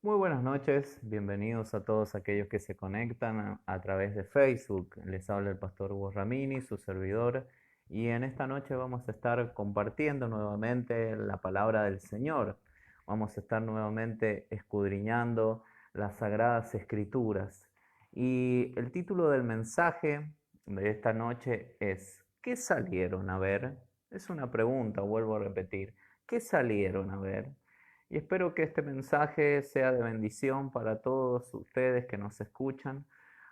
Muy buenas noches, bienvenidos a todos aquellos que se conectan a través de Facebook. Les habla el pastor Hugo Ramini, su servidor, y en esta noche vamos a estar compartiendo nuevamente la palabra del Señor. Vamos a estar nuevamente escudriñando las Sagradas Escrituras. Y el título del mensaje de esta noche es ¿qué salieron a ver? Es una pregunta, vuelvo a repetir. ¿Qué salieron a ver? Y espero que este mensaje sea de bendición para todos ustedes que nos escuchan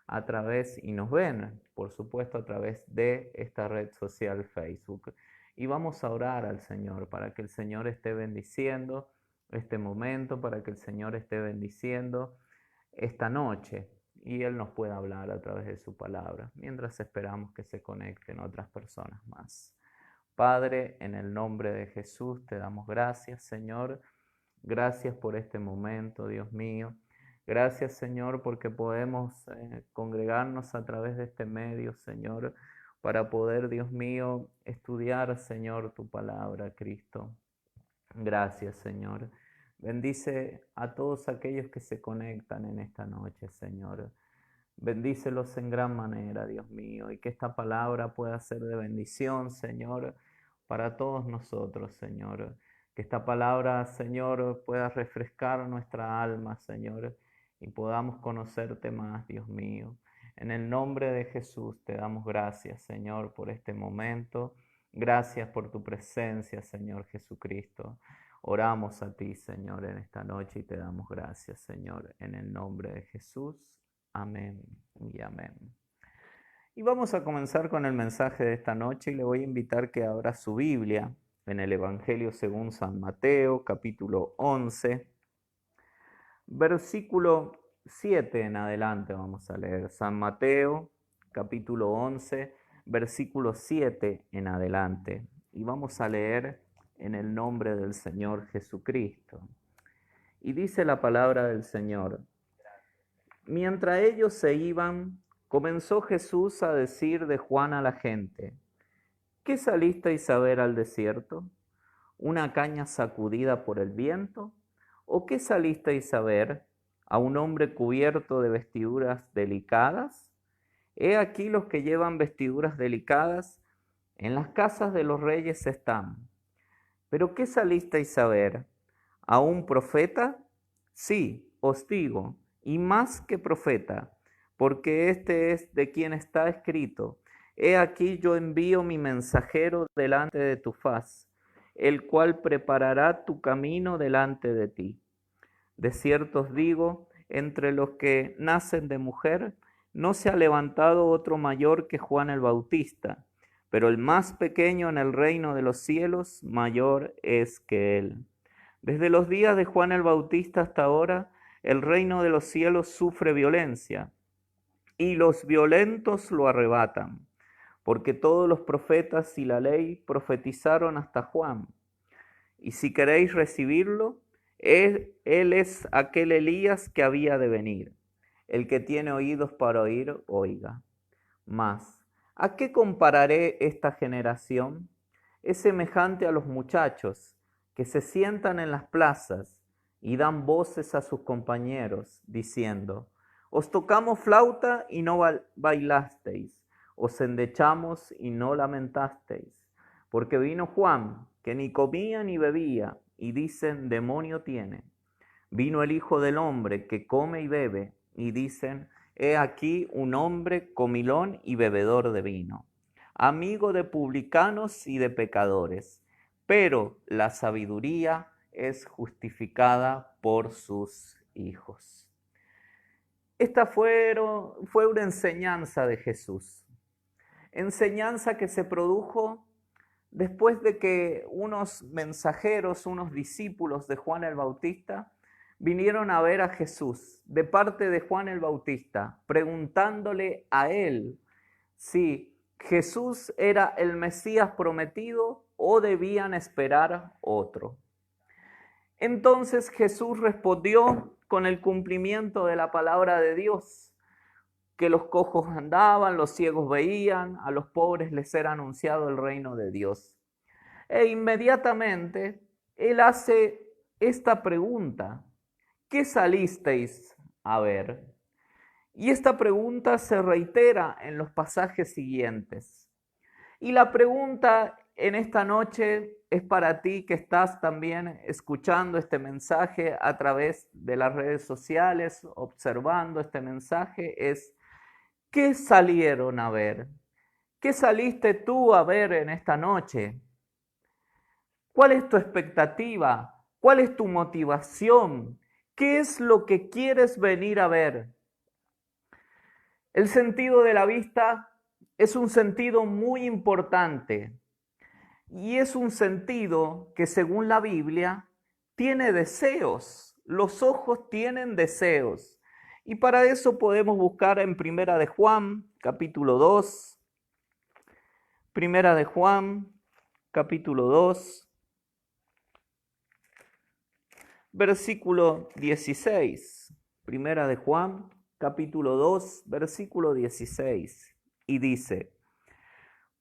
a través y nos ven, por supuesto, a través de esta red social Facebook. Y vamos a orar al Señor para que el Señor esté bendiciendo este momento, para que el Señor esté bendiciendo esta noche y Él nos pueda hablar a través de su palabra, mientras esperamos que se conecten otras personas más. Padre, en el nombre de Jesús te damos gracias, Señor. Gracias por este momento, Dios mío. Gracias, Señor, porque podemos congregarnos a través de este medio, Señor, para poder, Dios mío, estudiar, Señor, tu palabra, Cristo. Gracias, Señor. Bendice a todos aquellos que se conectan en esta noche, Señor. Bendícelos en gran manera, Dios mío, y que esta palabra pueda ser de bendición, Señor, para todos nosotros, Señor. Que esta palabra, Señor, pueda refrescar nuestra alma, Señor, y podamos conocerte más, Dios mío. En el nombre de Jesús te damos gracias, Señor, por este momento. Gracias por tu presencia, Señor Jesucristo. Oramos a ti, Señor, en esta noche y te damos gracias, Señor, en el nombre de Jesús. Amén y amén. Y vamos a comenzar con el mensaje de esta noche y le voy a invitar que abra su Biblia en el Evangelio según San Mateo, capítulo 11, versículo 7 en adelante vamos a leer. San Mateo, capítulo 11, versículo 7 en adelante. Y vamos a leer en el nombre del Señor Jesucristo. Y dice la palabra del Señor: Mientras ellos se iban, comenzó Jesús a decir de Juan a la gente: ¿Qué salisteis a ver al desierto? ¿Una caña sacudida por el viento? ¿O qué salisteis a ver? ¿A un hombre cubierto de vestiduras delicadas? He aquí los que llevan vestiduras delicadas, en las casas de los reyes están. ¿Pero qué salisteis a ver? ¿A un profeta? Sí, os digo, y más que profeta, porque este es de quien está escrito: He aquí yo envío mi mensajero delante de tu faz, el cual preparará tu camino delante de ti. De cierto os digo, entre los que nacen de mujer, no se ha levantado otro mayor que Juan el Bautista, pero el más pequeño en el reino de los cielos mayor es que él. Desde los días de Juan el Bautista hasta ahora, el reino de los cielos sufre violencia, y los violentos lo arrebatan, porque todos los profetas y la ley profetizaron hasta Juan. Y si queréis recibirlo, él es aquel Elías que había de venir. El que tiene oídos para oír, oiga. Mas, ¿a qué compararé esta generación? Es semejante a los muchachos que se sientan en las plazas y dan voces a sus compañeros, diciendo: Os tocamos flauta y no bailasteis, os endechamos y no lamentasteis. Porque vino Juan, que ni comía ni bebía, y dicen: demonio tiene. Vino el Hijo del Hombre, que come y bebe, y dicen: he aquí un hombre comilón y bebedor de vino, amigo de publicanos y de pecadores. Pero la sabiduría es justificada por sus hijos. Esta fue una enseñanza de Jesús. Enseñanza que se produjo después de que unos mensajeros, unos discípulos de Juan el Bautista, vinieron a ver a Jesús de parte de Juan el Bautista, preguntándole a él si Jesús era el Mesías prometido o debían esperar otro. Entonces Jesús respondió con el cumplimiento de la palabra de Dios, que los cojos andaban, los ciegos veían, a los pobres les era anunciado el reino de Dios. E inmediatamente él hace esta pregunta: ¿qué salisteis a ver? Y esta pregunta se reitera en los pasajes siguientes. Y la pregunta en esta noche es para ti que estás también escuchando este mensaje a través de las redes sociales, observando este mensaje, es ¿qué salieron a ver? ¿Qué saliste tú a ver en esta noche? ¿Cuál es tu expectativa? ¿Cuál es tu motivación? ¿Qué es lo que quieres venir a ver? El sentido de la vista es un sentido muy importante y es un sentido que según la Biblia tiene deseos. Los ojos tienen deseos. Y para eso podemos buscar en Primera de Juan, capítulo 2. Primera de Juan, capítulo 2, versículo 16. Primera de Juan, capítulo 2, versículo 16. Y dice,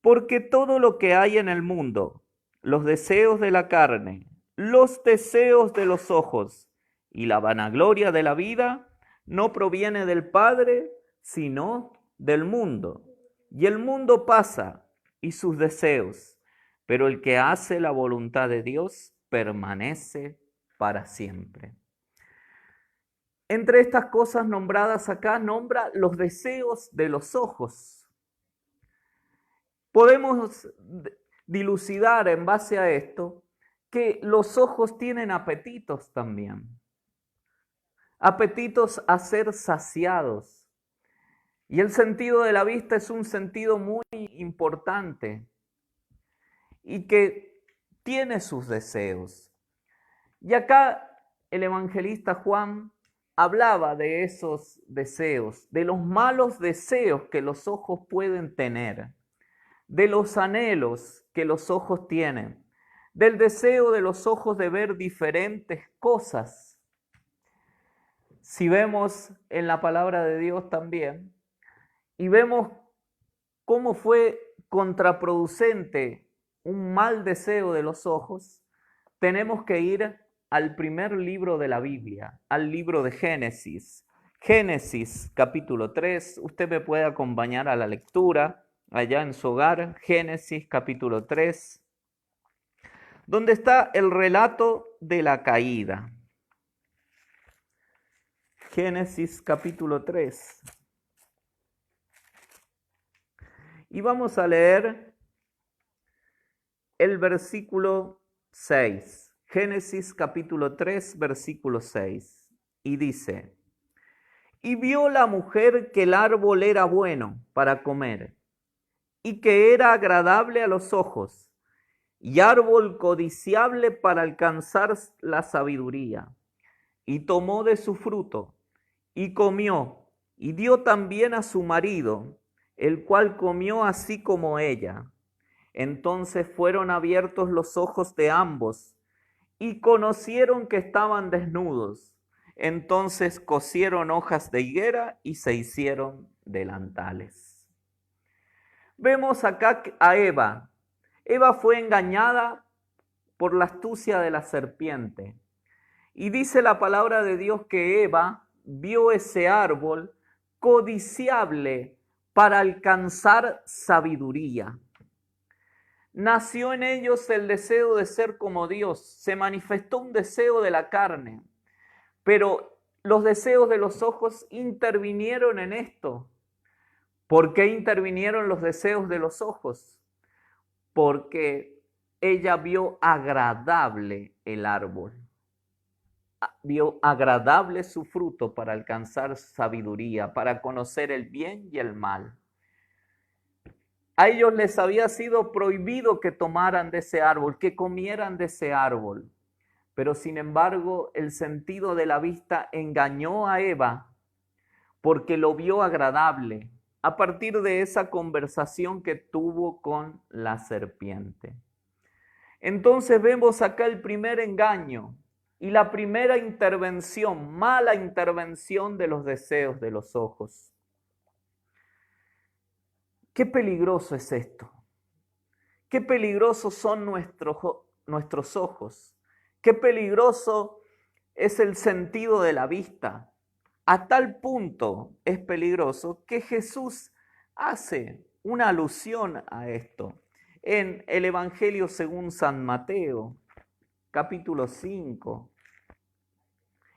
porque todo lo que hay en el mundo, los deseos de la carne, los deseos de los ojos y la vanagloria de la vida, no proviene del Padre, sino del mundo. Y el mundo pasa y sus deseos, pero el que hace la voluntad de Dios permanece para siempre. Entre estas cosas nombradas acá, nombra los deseos de los ojos. Podemos dilucidar en base a esto que los ojos tienen apetitos también. Apetitos a ser saciados. Y el sentido de la vista es un sentido muy importante y que tiene sus deseos. Y acá el evangelista Juan hablaba de esos deseos, de los malos deseos que los ojos pueden tener, de los anhelos que los ojos tienen, del deseo de los ojos de ver diferentes cosas. Si vemos en la palabra de Dios también, y vemos cómo fue contraproducente un mal deseo de los ojos, tenemos que ir al primer libro de la Biblia, al libro de Génesis. Génesis capítulo 3, usted me puede acompañar a la lectura allá en su hogar, Génesis capítulo 3, donde está el relato de la caída. Génesis capítulo 3. Y vamos a leer el versículo 6. Génesis capítulo 3, versículo 6. Y dice, y vio la mujer que el árbol era bueno para comer, y que era agradable a los ojos, y árbol codiciable para alcanzar la sabiduría. Y tomó de su fruto, y comió, y dio también a su marido, el cual comió así como ella. Entonces fueron abiertos los ojos de ambos, y conocieron que estaban desnudos. Entonces cosieron hojas de higuera y se hicieron delantales. Vemos acá a Eva. Eva fue engañada por la astucia de la serpiente. Y dice la palabra de Dios que Eva vio ese árbol codiciable para alcanzar sabiduría. Nació en ellos el deseo de ser como Dios, se manifestó un deseo de la carne, pero los deseos de los ojos intervinieron en esto. ¿Por qué intervinieron los deseos de los ojos? Porque ella vio agradable el árbol. Vio agradable su fruto para alcanzar sabiduría, para conocer el bien y el mal. A ellos les había sido prohibido que tomaran de ese árbol, que comieran de ese árbol. Pero sin embargo, el sentido de la vista engañó a Eva porque lo vio agradable a partir de esa conversación que tuvo con la serpiente. Entonces vemos acá el primer engaño y la primera intervención, mala intervención de los deseos de los ojos. Qué peligroso es esto. Qué peligrosos son nuestros ojos. Qué peligroso es el sentido de la vista. A tal punto es peligroso que Jesús hace una alusión a esto en el Evangelio según San Mateo, capítulo 5.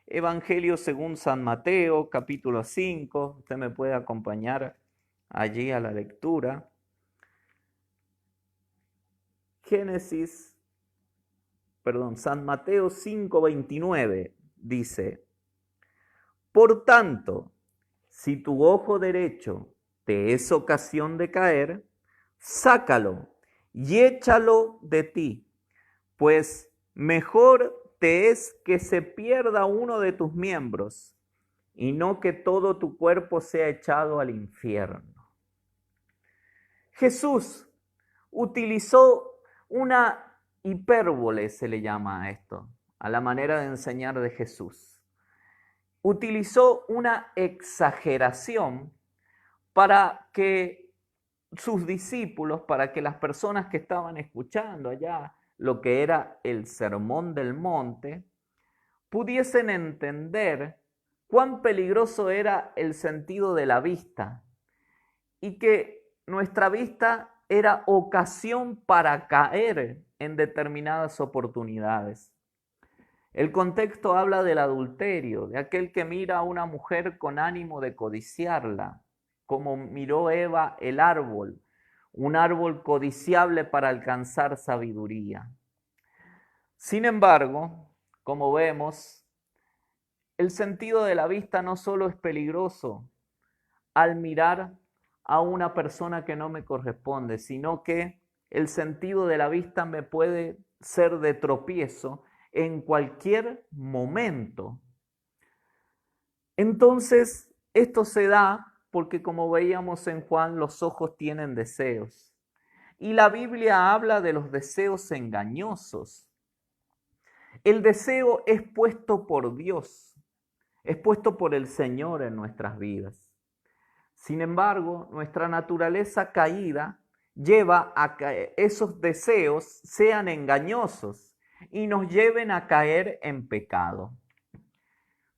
Evangelio según San Mateo, capítulo 5. Usted me puede acompañar allí a la lectura. San Mateo 5:29 dice: por tanto, si tu ojo derecho te es ocasión de caer, sácalo y échalo de ti, pues mejor te es que se pierda uno de tus miembros y no que todo tu cuerpo sea echado al infierno. Jesús utilizó una hipérbole, se le llama a esto, a la manera de enseñar de Jesús. Utilizó una exageración para que sus discípulos, para que las personas que estaban escuchando allá lo que era el Sermón del Monte, pudiesen entender cuán peligroso era el sentido de la vista y que nuestra vista era ocasión para caer en determinadas oportunidades. El contexto habla del adulterio, de aquel que mira a una mujer con ánimo de codiciarla, como miró Eva el árbol, un árbol codiciable para alcanzar sabiduría. Sin embargo, como vemos, el sentido de la vista no solo es peligroso al mirar a una persona que no me corresponde, sino que el sentido de la vista me puede ser de tropiezo en cualquier momento. Entonces, esto se da porque, como veíamos en Juan, los ojos tienen deseos. Y la Biblia habla de los deseos engañosos. El deseo es puesto por Dios, es puesto por el Señor en nuestras vidas. Sin embargo, nuestra naturaleza caída lleva a que esos deseos sean engañosos y nos lleven a caer en pecado.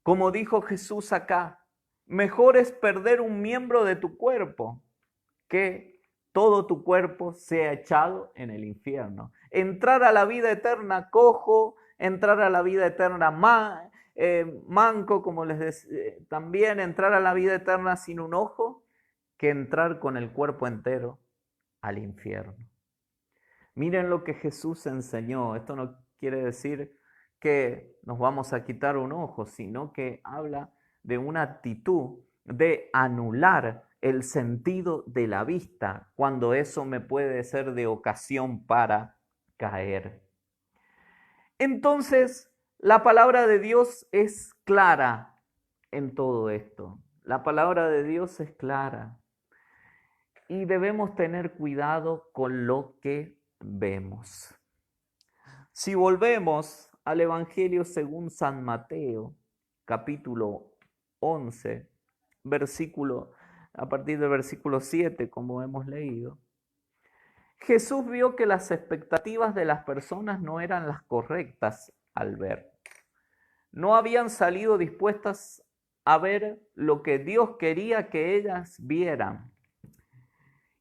Como dijo Jesús acá, mejor es perder un miembro de tu cuerpo que todo tu cuerpo sea echado en el infierno. Entrar a la vida eterna cojo, entrar a la vida eterna manco, como les decía, también entrar a la vida eterna sin un ojo, que entrar con el cuerpo entero al infierno. Miren lo que Jesús enseñó. Esto no quiere decir que nos vamos a quitar un ojo, sino que habla de una actitud de anular el sentido de la vista cuando eso me puede ser de ocasión para caer. Entonces, la palabra de Dios es clara en todo esto. La palabra de Dios es clara. Y debemos tener cuidado con lo que vemos. Si volvemos al Evangelio según San Mateo, capítulo 11, a partir del versículo 7, como hemos leído, Jesús vio que las expectativas de las personas no eran las correctas al ver. No habían salido dispuestas a ver lo que Dios quería que ellas vieran.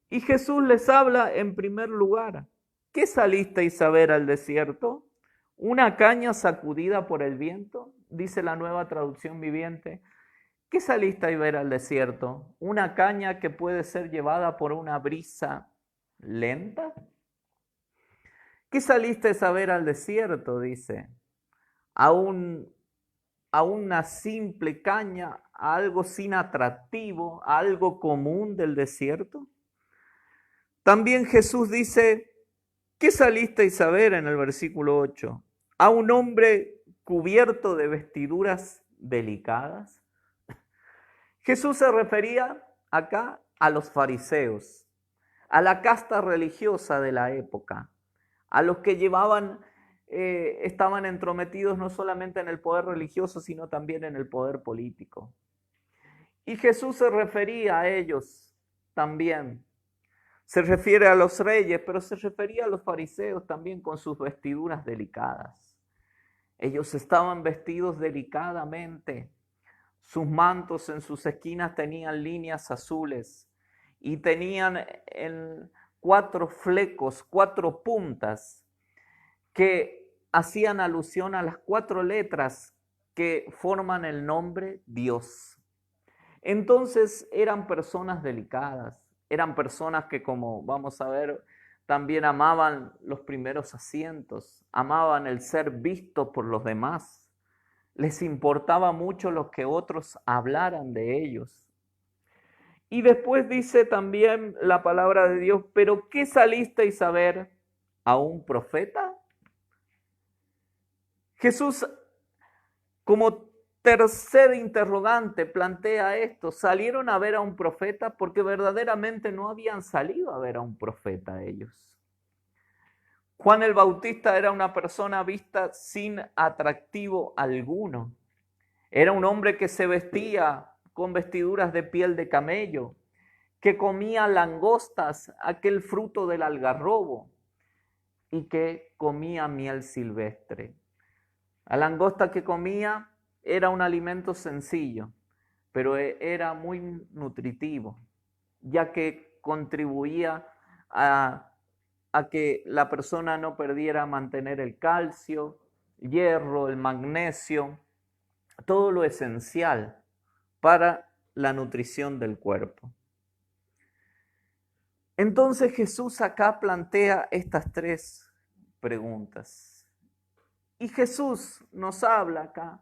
Y Jesús les habla en primer lugar. ¿Qué salisteis a ver al desierto? ¿Una caña sacudida por el viento? Dice la Nueva Traducción Viviente. ¿Qué salisteis a ver al desierto? ¿Una caña que puede ser llevada por una brisa lenta? ¿Qué salisteis a ver al desierto? Dice. ¿A una simple caña, a algo sin atractivo, a algo común del desierto? También Jesús dice, ¿qué salisteis a ver en el versículo 8? ¿A un hombre cubierto de vestiduras delicadas? Jesús se refería acá a los fariseos, a la casta religiosa de la época, a los que estaban entrometidos no solamente en el poder religioso, sino también en el poder político. Y Jesús se refería a ellos también. Se refiere a los reyes, pero se refería a los fariseos también con sus vestiduras delicadas. Ellos estaban vestidos delicadamente. Sus mantos en sus esquinas tenían líneas azules y tenían en 4 flecos, 4 puntas que hacían alusión a las 4 letras que forman el nombre Dios. Entonces eran personas delicadas, eran personas que, como vamos a ver, también amaban los primeros asientos, amaban el ser visto por los demás. Les importaba mucho lo que otros hablaran de ellos. Y después dice también la palabra de Dios, ¿pero qué salisteis a ver? ¿A un profeta? Jesús, como tercer interrogante, plantea esto. ¿Salieron a ver a un profeta? Porque verdaderamente no habían salido a ver a un profeta ellos. Juan el Bautista era una persona vista sin atractivo alguno. Era un hombre que se vestía con vestiduras de piel de camello, que comía langostas, aquel fruto del algarrobo, y que comía miel silvestre. La langosta que comía era un alimento sencillo, pero era muy nutritivo, ya que contribuía a que la persona no perdiera mantener el calcio, hierro, el magnesio, todo lo esencial para la nutrición del cuerpo. Entonces Jesús acá plantea estas 3 preguntas. Y Jesús nos habla acá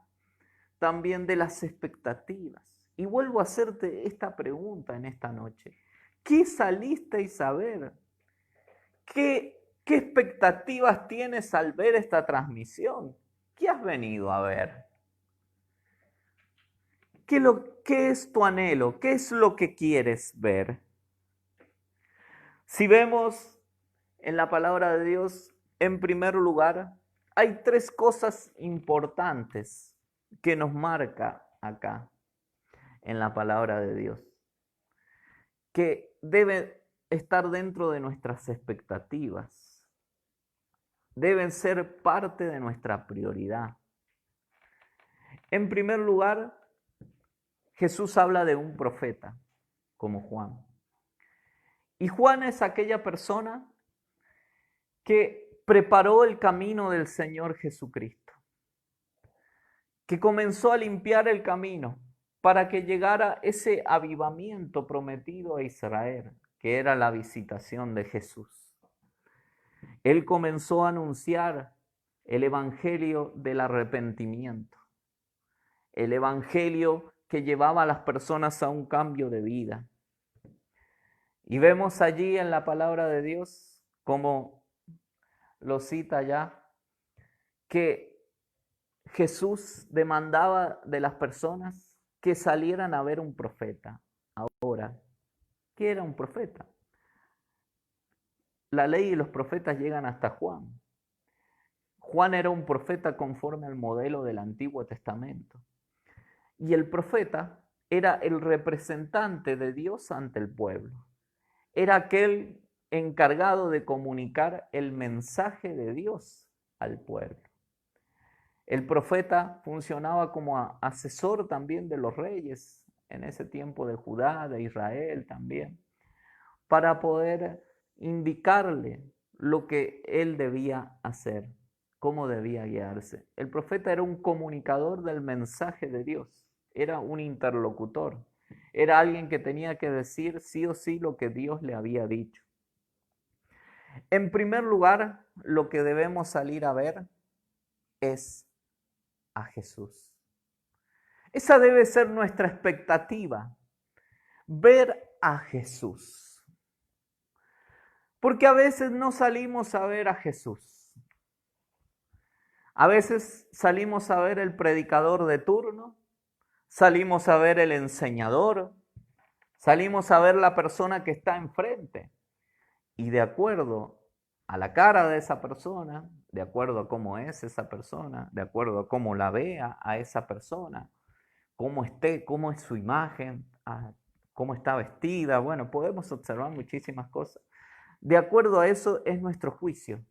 también de las expectativas. Y vuelvo a hacerte esta pregunta en esta noche. ¿Qué salisteis a ver? ¿Qué expectativas tienes al ver esta transmisión? ¿Qué has venido a ver? ¿Qué es tu anhelo? ¿Qué es lo que quieres ver? Si vemos en la palabra de Dios, en primer lugar, hay 3 cosas importantes que nos marca acá en la palabra de Dios, que deben estar dentro de nuestras expectativas, deben ser parte de nuestra prioridad. En primer lugar, Jesús habla de un profeta, como Juan. Y Juan es aquella persona que preparó el camino del Señor Jesucristo, que comenzó a limpiar el camino para que llegara ese avivamiento prometido a Israel, que era la visitación de Jesús. Él comenzó a anunciar el evangelio del arrepentimiento, el evangelio que llevaba a las personas a un cambio de vida. Y vemos allí en la palabra de Dios, como lo cita ya, que Jesús demandaba de las personas que salieran a ver un profeta. Ahora, ¿qué era un profeta? La ley y los profetas llegan hasta Juan. Juan era un profeta conforme al modelo del Antiguo Testamento. Y el profeta era el representante de Dios ante el pueblo. Era aquel encargado de comunicar el mensaje de Dios al pueblo. El profeta funcionaba como asesor también de los reyes en ese tiempo de Judá, de Israel también, para poder indicarle lo que él debía hacer, cómo debía guiarse. El profeta era un comunicador del mensaje de Dios, era un interlocutor, era alguien que tenía que decir sí o sí lo que Dios le había dicho. En primer lugar, lo que debemos salir a ver es a Jesús. Esa debe ser nuestra expectativa, ver a Jesús. Porque a veces no salimos a ver a Jesús. A veces salimos a ver el predicador de turno, salimos a ver el enseñador, salimos a ver la persona que está enfrente. Y de acuerdo a la cara de esa persona, de acuerdo a cómo es esa persona, de acuerdo a cómo la vea a esa persona, cómo esté, cómo es su imagen, cómo está vestida, bueno, podemos observar muchísimas cosas. De acuerdo a eso es nuestro juicio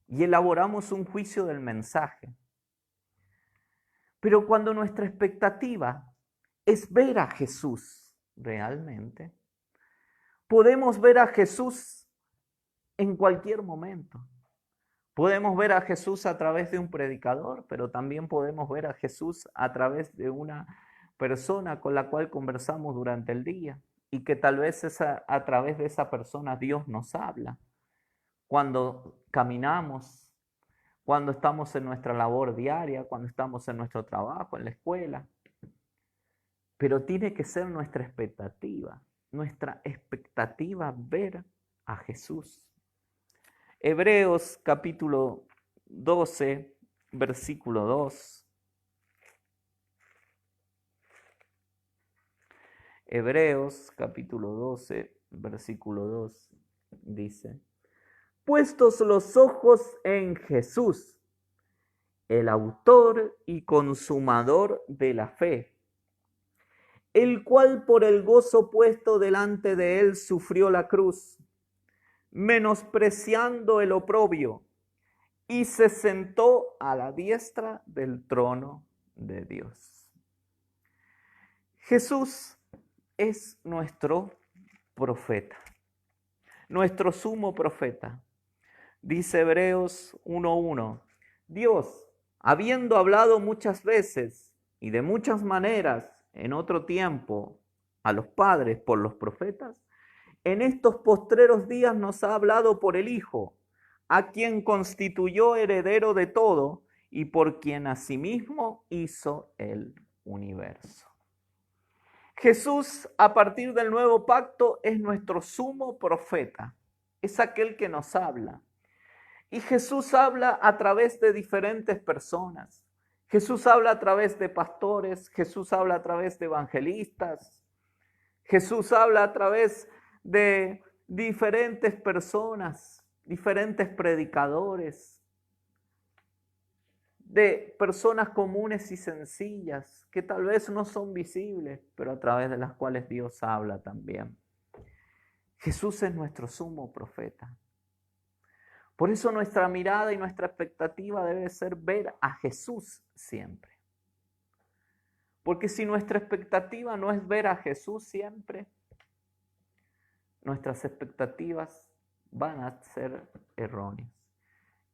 y elaboramos un juicio del mensaje. Pero cuando nuestra expectativa es ver a Jesús realmente, podemos ver a Jesús en cualquier momento. Podemos ver a Jesús a través de un predicador, pero también podemos ver a Jesús a través de una persona con la cual conversamos durante el día y que tal vez a través de esa persona Dios nos habla. Cuando caminamos, cuando estamos en nuestra labor diaria, cuando estamos en nuestro trabajo, en la escuela. Pero tiene que ser nuestra expectativa ver a Jesús. Hebreos capítulo 12, versículo 2. Hebreos capítulo 12, versículo 2 dice: puestos los ojos en Jesús, el autor y consumador de la fe, el cual por el gozo puesto delante de él sufrió la cruz, menospreciando el oprobio, y se sentó a la diestra del trono de Dios. Jesús es nuestro profeta, nuestro sumo profeta. Dice Hebreos 1:1, Dios, habiendo hablado muchas veces y de muchas maneras en otro tiempo a los padres por los profetas, en estos postreros días nos ha hablado por el Hijo, a quien constituyó heredero de todo y por quien asimismo hizo el universo. Jesús, a partir del nuevo pacto, es nuestro sumo profeta, es aquel que nos habla. Y Jesús habla a través de diferentes personas. Jesús habla a través de pastores, Jesús habla a través de evangelistas, Jesús habla a través de diferentes personas, diferentes predicadores, de personas comunes y sencillas que tal vez no son visibles, pero a través de las cuales Dios habla también. Jesús es nuestro sumo profeta. Por eso nuestra mirada y nuestra expectativa debe ser ver a Jesús siempre. Porque si nuestra expectativa no es ver a Jesús siempre, nuestras expectativas van a ser erróneas.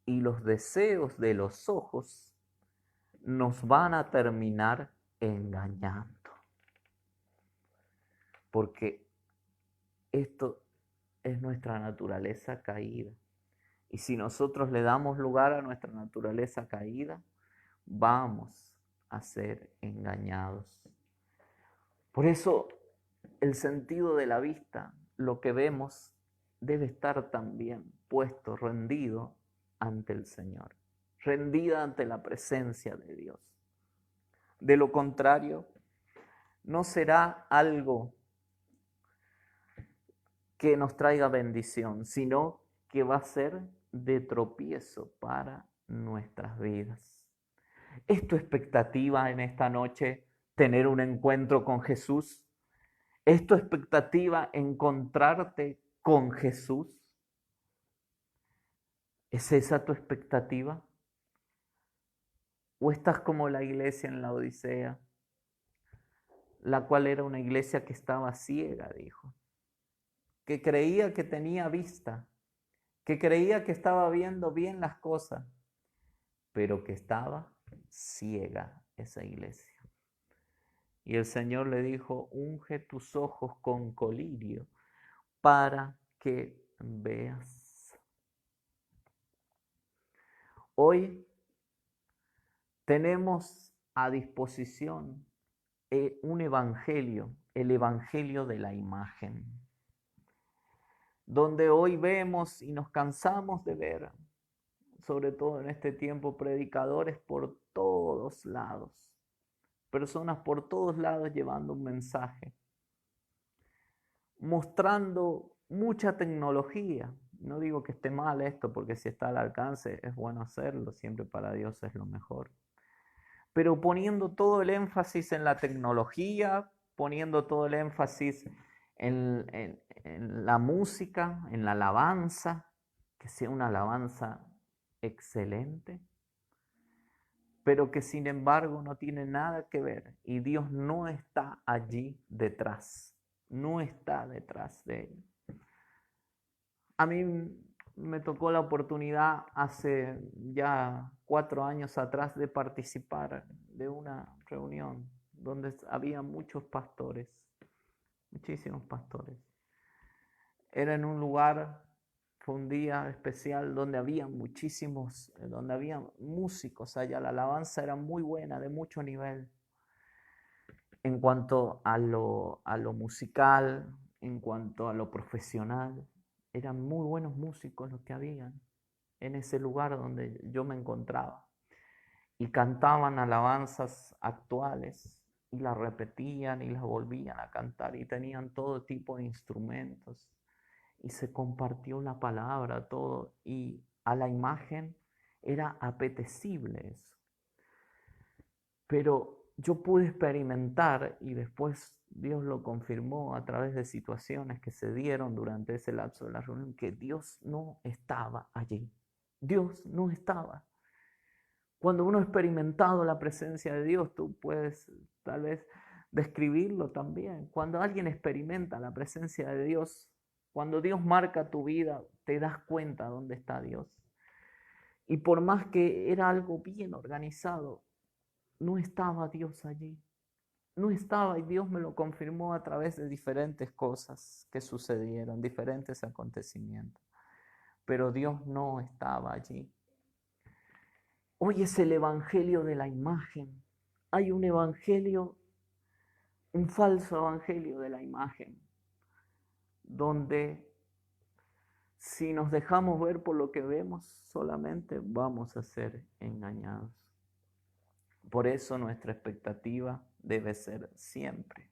Y los deseos de los ojos nos van a terminar engañando. Porque esto es nuestra naturaleza caída. Y si nosotros le damos lugar a nuestra naturaleza caída, vamos a ser engañados. Por eso el sentido de la vista, lo que vemos, debe estar también puesto, rendido ante el Señor, rendida ante la presencia de Dios. De lo contrario, no será algo que nos traiga bendición, sino que va a ser de tropiezo para nuestras vidas. ¿Es tu expectativa en esta noche tener un encuentro con Jesús? ¿Es tu expectativa encontrarte con Jesús? ¿Es esa tu expectativa? ¿O estás como la iglesia en la Odisea, la cual era una iglesia que estaba ciega, dijo, que creía que tenía vista, que creía que estaba viendo bien las cosas, pero que estaba ciega esa iglesia? Y el Señor le dijo: unge tus ojos con colirio para que veas. Hoy tenemos a disposición un evangelio, el evangelio de la imagen, donde hoy vemos y nos cansamos de ver, sobre todo en este tiempo, predicadores por todos lados, personas por todos lados llevando un mensaje, mostrando mucha tecnología. No digo que esté mal esto, porque si está al alcance es bueno hacerlo, siempre para Dios es lo mejor. Pero poniendo todo el énfasis en la tecnología, poniendo todo el énfasis en la música, en la alabanza, que sea una alabanza excelente, pero que sin embargo no tiene nada que ver y Dios no está allí detrás, no está detrás de él. A mí me tocó la oportunidad hace ya 4 años atrás de participar de una reunión donde había muchos pastores, muchísimos pastores. Era en un lugar, fue un día especial donde había muchísimos, donde había músicos allá. La alabanza era muy buena, de mucho nivel. En cuanto a lo musical, en cuanto a lo profesional, eran muy buenos músicos los que habían en ese lugar donde yo me encontraba. Y cantaban alabanzas actuales y las repetían y las volvían a cantar y tenían todo tipo de instrumentos y se compartió la palabra, todo, y a la imagen era apetecible eso. Pero yo pude experimentar, y después Dios lo confirmó a través de situaciones que se dieron durante ese lapso de la reunión, que Dios no estaba allí. Dios no estaba. Cuando uno ha experimentado la presencia de Dios, tú puedes tal vez describirlo también. Cuando alguien experimenta la presencia de Dios, cuando Dios marca tu vida, te das cuenta dónde está Dios. Y por más que era algo bien organizado, no estaba Dios allí. No estaba, y Dios me lo confirmó a través de diferentes cosas que sucedieron, diferentes acontecimientos. Pero Dios no estaba allí. Hoy es el evangelio de la imagen. Hay un evangelio, un falso evangelio de la imagen, donde si nos dejamos ver por lo que vemos, solamente vamos a ser engañados. Por eso nuestra expectativa debe ser siempre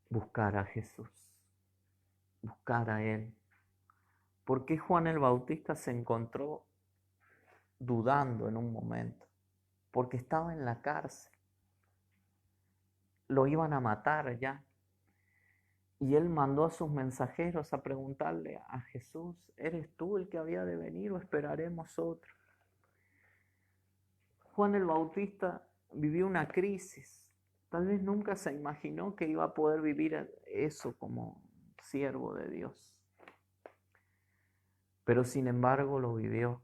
buscar a Jesús, buscar a Él. ¿Por qué Juan el Bautista se encontró dudando en un momento? Porque estaba en la cárcel. Lo iban a matar ya. Y él mandó a sus mensajeros a preguntarle a Jesús, ¿eres tú el que había de venir o esperaremos otro? Juan el Bautista vivió una crisis. Tal vez nunca se imaginó que iba a poder vivir eso como siervo de Dios. Pero sin embargo lo vivió.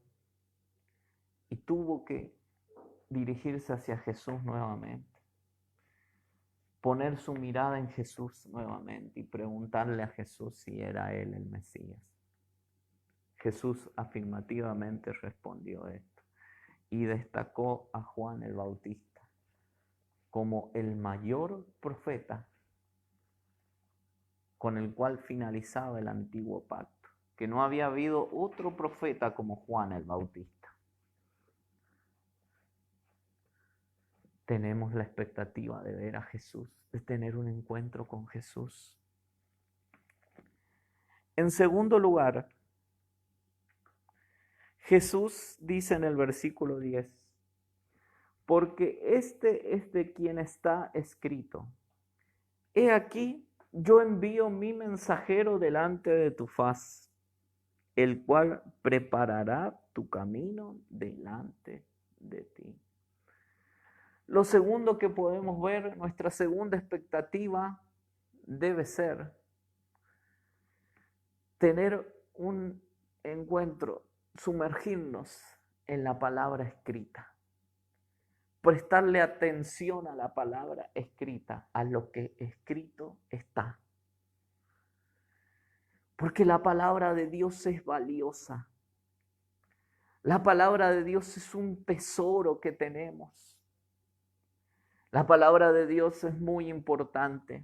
Y tuvo que dirigirse hacia Jesús nuevamente. Poner su mirada en Jesús nuevamente y preguntarle a Jesús si era Él el Mesías. Jesús afirmativamente respondió esto y destacó a Juan el Bautista como el mayor profeta con el cual finalizaba el antiguo pacto, que no había habido otro profeta como Juan el Bautista. Tenemos la expectativa de ver a Jesús, de tener un encuentro con Jesús. En segundo lugar, Jesús dice en el versículo 10, porque este es de quien está escrito, he aquí, yo envío mi mensajero delante de tu faz, el cual preparará tu camino delante de ti. Lo segundo que podemos ver, nuestra segunda expectativa debe ser tener un encuentro, sumergirnos en la palabra escrita, prestarle atención a la palabra escrita, a lo que escrito está. Porque la palabra de Dios es valiosa. La palabra de Dios es un tesoro que tenemos. La palabra de Dios es muy importante.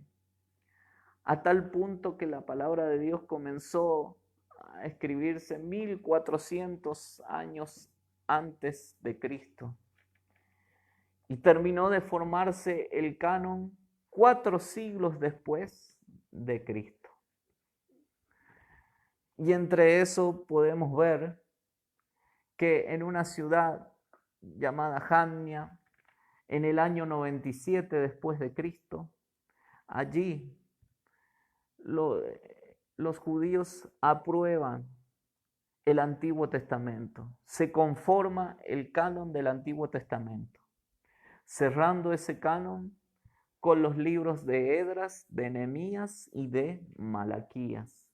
A tal punto que la palabra de Dios comenzó a escribirse 1400 años antes de Cristo. Y terminó de formarse el canon 4 siglos después de Cristo. Y entre eso podemos ver que en una ciudad llamada Jamnia, en el año 97 después de Cristo, allí los judíos aprueban el Antiguo Testamento, se conforma el canon del Antiguo Testamento, cerrando ese canon con los libros de Esdras, de Nehemías y de Malaquías,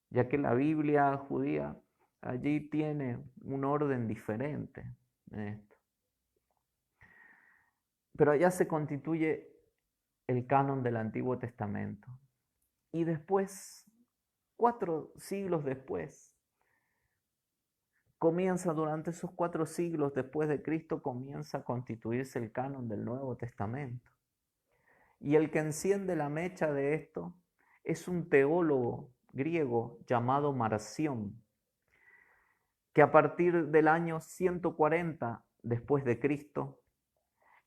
ya que la Biblia judía allí tiene un orden diferente en esto. Pero allá se constituye el canon del Antiguo Testamento. Y después, 4 siglos después, durante esos 4 siglos después de Cristo, comienza a constituirse el canon del Nuevo Testamento. Y el que enciende la mecha de esto es un teólogo griego llamado Marción, que a partir del año 140 después de Cristo,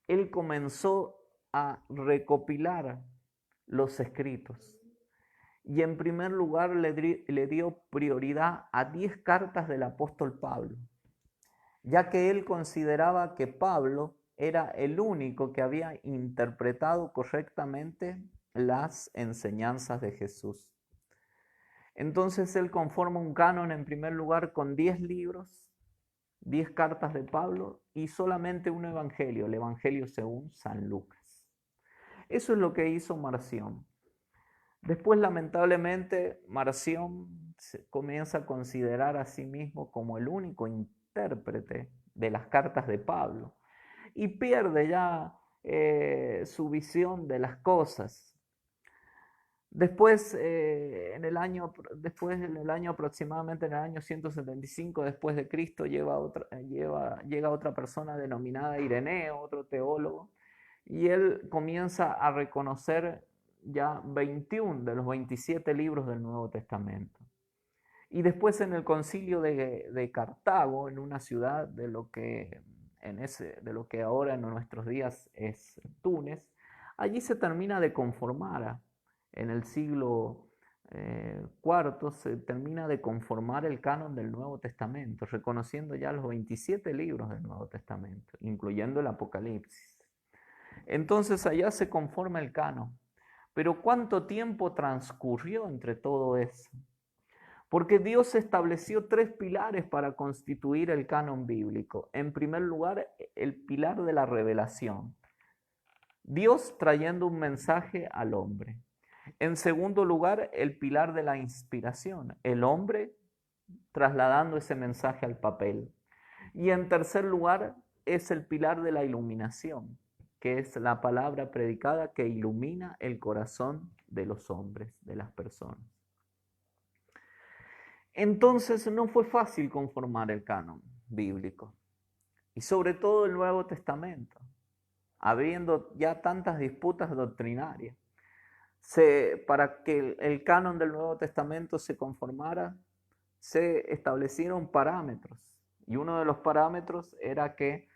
él comenzó a recopilar los escritos. Y en primer lugar le dio prioridad a 10 cartas del apóstol Pablo, ya que él consideraba que Pablo era el único que había interpretado correctamente las enseñanzas de Jesús. Entonces él conforma un canon en primer lugar con 10 libros, 10 cartas de Pablo y solamente un evangelio, el Evangelio según San Lucas. Eso es lo que hizo Marción. Después, lamentablemente, Marción comienza a considerar a sí mismo como el único intérprete de las cartas de Pablo y pierde ya su visión de las cosas. Después, en el año aproximadamente en el año 175 después de Cristo, llega otra persona denominada Ireneo, otro teólogo, y él comienza a reconocer ya 21 de los 27 libros del Nuevo Testamento. Y después en el concilio de Cartago, en una ciudad de lo que ahora en nuestros días es Túnez, allí se termina de conformar, en el siglo IV se termina de conformar el canon del Nuevo Testamento, reconociendo ya los 27 libros del Nuevo Testamento, incluyendo el Apocalipsis. Entonces allá se conforma el canon. Pero ¿cuánto tiempo transcurrió entre todo eso? Porque Dios estableció 3 pilares para constituir el canon bíblico. En primer lugar, el pilar de la revelación. Dios trayendo un mensaje al hombre. En segundo lugar, el pilar de la inspiración. El hombre trasladando ese mensaje al papel. Y en tercer lugar, es el pilar de la iluminación, que es la palabra predicada que ilumina el corazón de los hombres, de las personas. Entonces no fue fácil conformar el canon bíblico, y sobre todo el Nuevo Testamento, habiendo ya tantas disputas doctrinarias. Para que el canon del Nuevo Testamento se conformara, se establecieron parámetros, y uno de los parámetros era que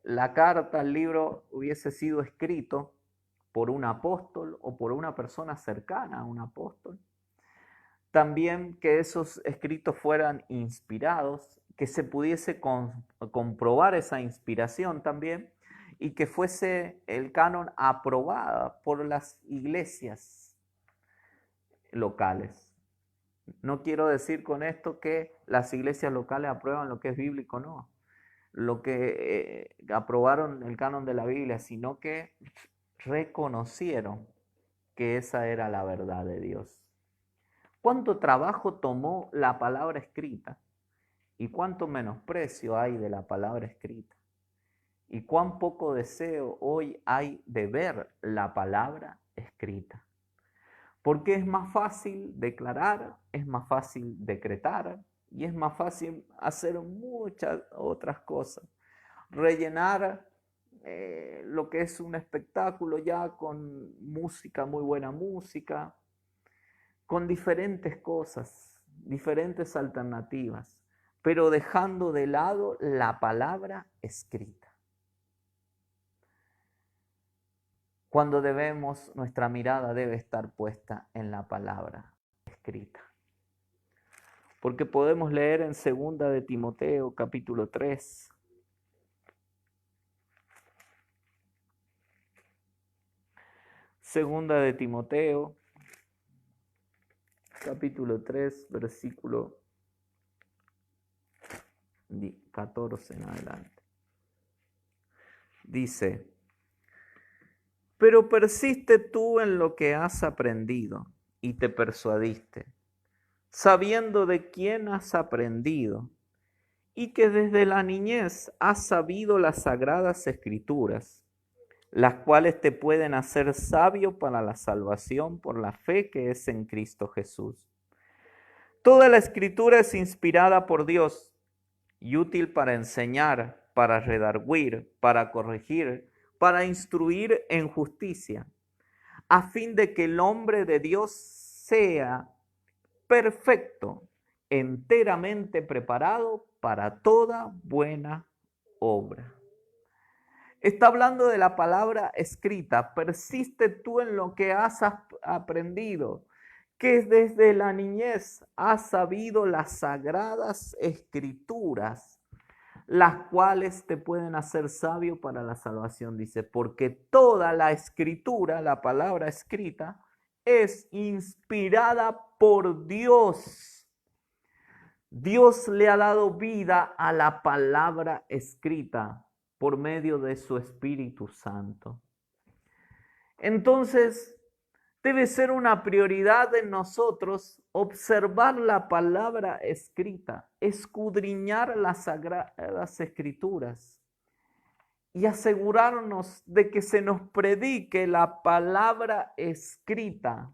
la carta, el libro, hubiese sido escrito por un apóstol o por una persona cercana a un apóstol. También que esos escritos fueran inspirados, que se pudiese comprobar esa inspiración también y que fuese el canon aprobada por las iglesias locales. No quiero decir con esto que las iglesias locales aprueban lo que es bíblico, no. Lo que aprobaron el canon de la Biblia, sino que reconocieron que esa era la verdad de Dios. ¿Cuánto trabajo tomó la palabra escrita? ¿Y cuánto menosprecio hay de la palabra escrita? ¿Y cuán poco deseo hoy hay de ver la palabra escrita? Porque es más fácil declarar, es más fácil decretar y es más fácil hacer muchas otras cosas. Rellenar lo que es un espectáculo ya con música, muy buena música, con diferentes cosas, diferentes alternativas, pero dejando de lado la palabra escrita. Cuando nuestra mirada debe estar puesta en la palabra escrita. Porque podemos leer en 2 de Timoteo, capítulo 3. Segunda de Timoteo, capítulo 3, versículo 14 en adelante. Dice, pero persiste tú en lo que has aprendido y te persuadiste, sabiendo de quién has aprendido y que desde la niñez has sabido las sagradas escrituras, las cuales te pueden hacer sabio para la salvación por la fe que es en Cristo Jesús. Toda la escritura es inspirada por Dios y útil para enseñar, para redarguir, para corregir, para instruir en justicia, a fin de que el hombre de Dios sea perfecto, enteramente preparado para toda buena obra. Está hablando de la palabra escrita. Persiste tú en lo que has aprendido, que desde la niñez has sabido las sagradas escrituras, las cuales te pueden hacer sabio para la salvación. Dice, porque toda la escritura, la palabra escrita, es inspirada por Dios. Dios le ha dado vida a la palabra escrita por medio de su Espíritu Santo. Entonces, debe ser una prioridad en nosotros observar la palabra escrita, escudriñar las sagradas escrituras y asegurarnos de que se nos predique la palabra escrita,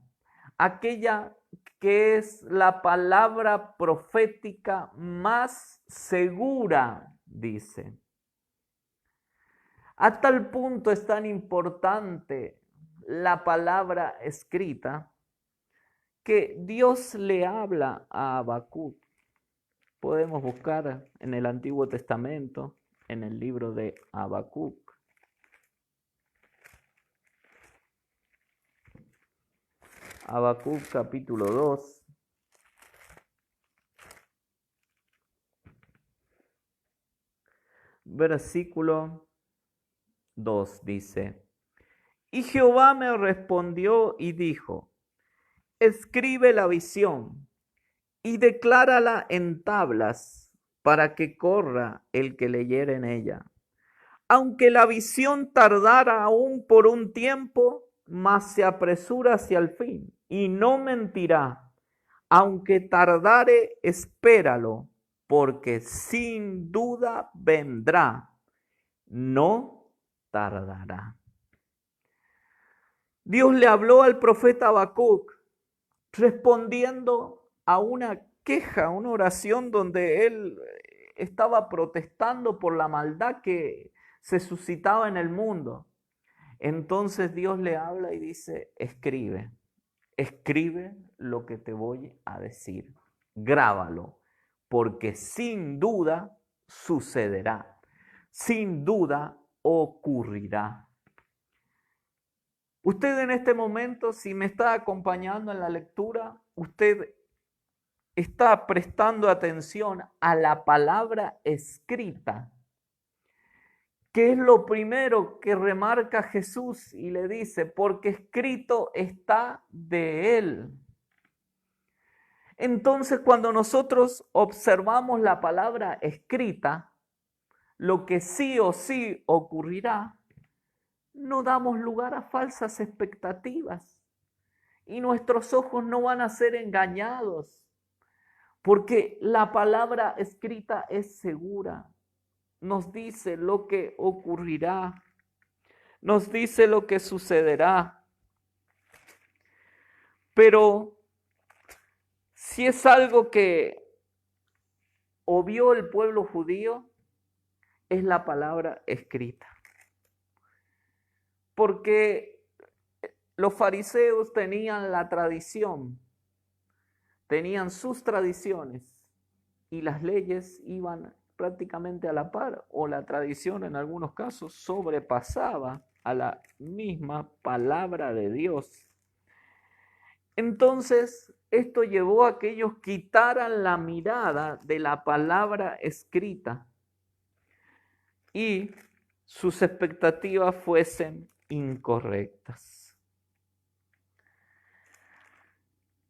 aquella que es la palabra profética más segura, dice. A tal punto es tan importante la palabra escrita que Dios le habla a Habacuc. Podemos buscar en el Antiguo Testamento, en el libro de Habacuc. Habacuc capítulo 2. Versículo 2 dice, y Jehová me respondió y dijo, escribe la visión y declárala en tablas para que corra el que leyere en ella. Aunque la visión tardara aún por un tiempo, mas se apresura hacia el fin y no mentirá. Aunque tardare, espéralo, porque sin duda vendrá, no tardará. Dios le habló al profeta Habacuc respondiendo a una queja, una oración donde él estaba protestando por la maldad que se suscitaba en el mundo. Entonces Dios le habla y dice, escribe lo que te voy a decir, grábalo, porque sin duda sucederá, sin duda ocurrirá. Usted en este momento, si me está acompañando en la lectura, usted está prestando atención a la palabra escrita, que es lo primero que remarca Jesús y le dice, porque escrito está de él. Entonces, cuando nosotros observamos la palabra escrita, lo que sí o sí ocurrirá, no damos lugar a falsas expectativas y nuestros ojos no van a ser engañados, porque la palabra escrita es segura. Nos dice lo que ocurrirá, nos dice lo que sucederá. Pero si es algo que obvió el pueblo judío, es la palabra escrita. Porque los fariseos tenían la tradición, tenían sus tradiciones y las leyes iban prácticamente a la par, o la tradición en algunos casos sobrepasaba a la misma palabra de Dios. Entonces, esto llevó a que ellos quitaran la mirada de la palabra escrita y sus expectativas fuesen incorrectas.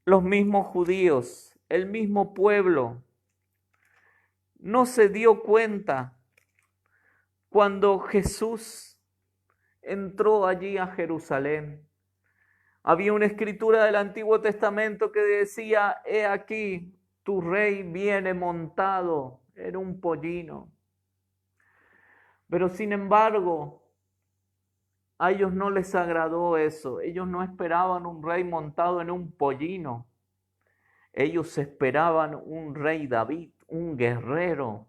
Los mismos judíos, el mismo pueblo, no se dio cuenta cuando Jesús entró allí a Jerusalén. Había una escritura del Antiguo Testamento que decía: he aquí, tu rey viene montado en un pollino. Pero sin embargo, a ellos no les agradó eso. Ellos no esperaban un rey montado en un pollino. Ellos esperaban un rey David, un guerrero,